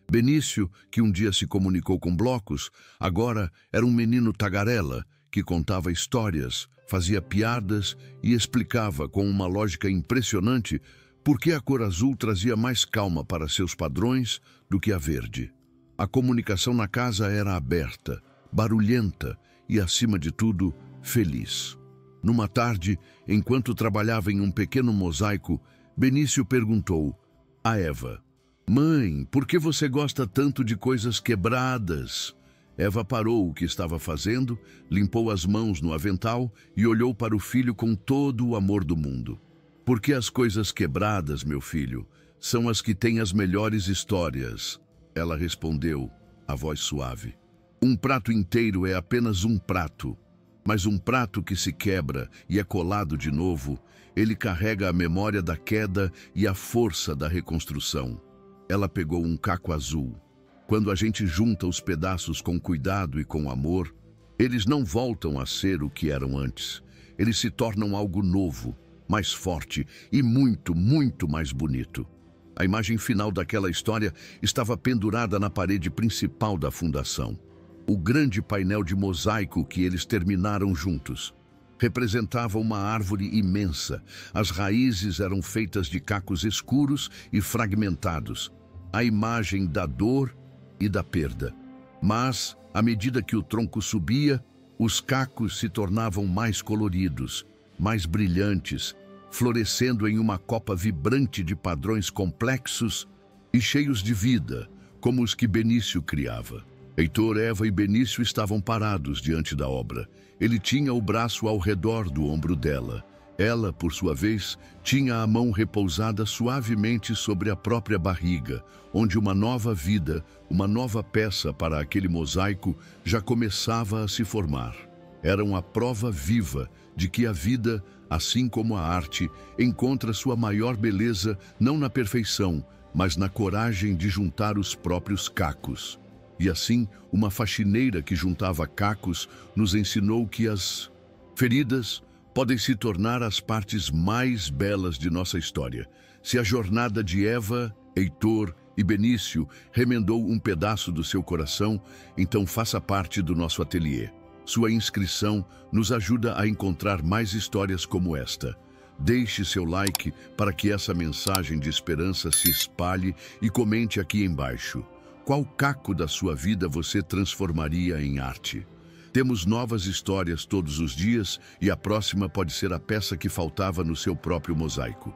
Benício, que um dia se comunicou com blocos, agora era um menino tagarela que contava histórias, fazia piadas e explicava com uma lógica impressionante por que a cor azul trazia mais calma para seus padrões do que a verde. A comunicação na casa era aberta, barulhenta e, acima de tudo, feliz. Numa tarde, enquanto trabalhava em um pequeno mosaico, Benício perguntou a Eva: "Mãe, por que você gosta tanto de coisas quebradas?" Eva parou o que estava fazendo, limpou as mãos no avental e olhou para o filho com todo o amor do mundo. "Porque as coisas quebradas, meu filho, são as que têm as melhores histórias." Ela respondeu, a voz suave. "Um prato inteiro é apenas um prato, mas um prato que se quebra e é colado de novo, ele carrega a memória da queda e a força da reconstrução." Ela pegou um caco azul. Quando a gente junta os pedaços com cuidado e com amor, eles não voltam a ser o que eram antes. Eles se tornam algo novo, mais forte e muito, muito mais bonito. A imagem final daquela história estava pendurada na parede principal da fundação. O grande painel de mosaico que eles terminaram juntos representava uma árvore imensa. As raízes eram feitas de cacos escuros e fragmentados, a imagem da dor e da perda. Mas, à medida que o tronco subia, os cacos se tornavam mais coloridos, mais brilhantes, florescendo em uma copa vibrante de padrões complexos e cheios de vida, como os que Benício criava. Heitor, Eva e Benício estavam parados diante da obra. Ele tinha o braço ao redor do ombro dela, Ela, por sua vez, tinha a mão repousada suavemente sobre a própria barriga, onde uma nova vida, uma nova peça para aquele mosaico já começava a se formar. Eram a prova viva de que a vida, assim como a arte, encontra sua maior beleza não na perfeição, mas na coragem de juntar os próprios cacos. E assim, uma faxineira que juntava cacos nos ensinou que as feridas podem se tornar as partes mais belas de nossa história. Se a jornada de Eva, Heitor e Benício remendou um pedaço do seu coração, então faça parte do nosso ateliê. Sua inscrição nos ajuda a encontrar mais histórias como esta. Deixe seu like para que essa mensagem de esperança se espalhe e comente aqui embaixo. Qual caco da sua vida você transformaria em arte? Temos novas histórias todos os dias e a próxima pode ser a peça que faltava no seu próprio mosaico.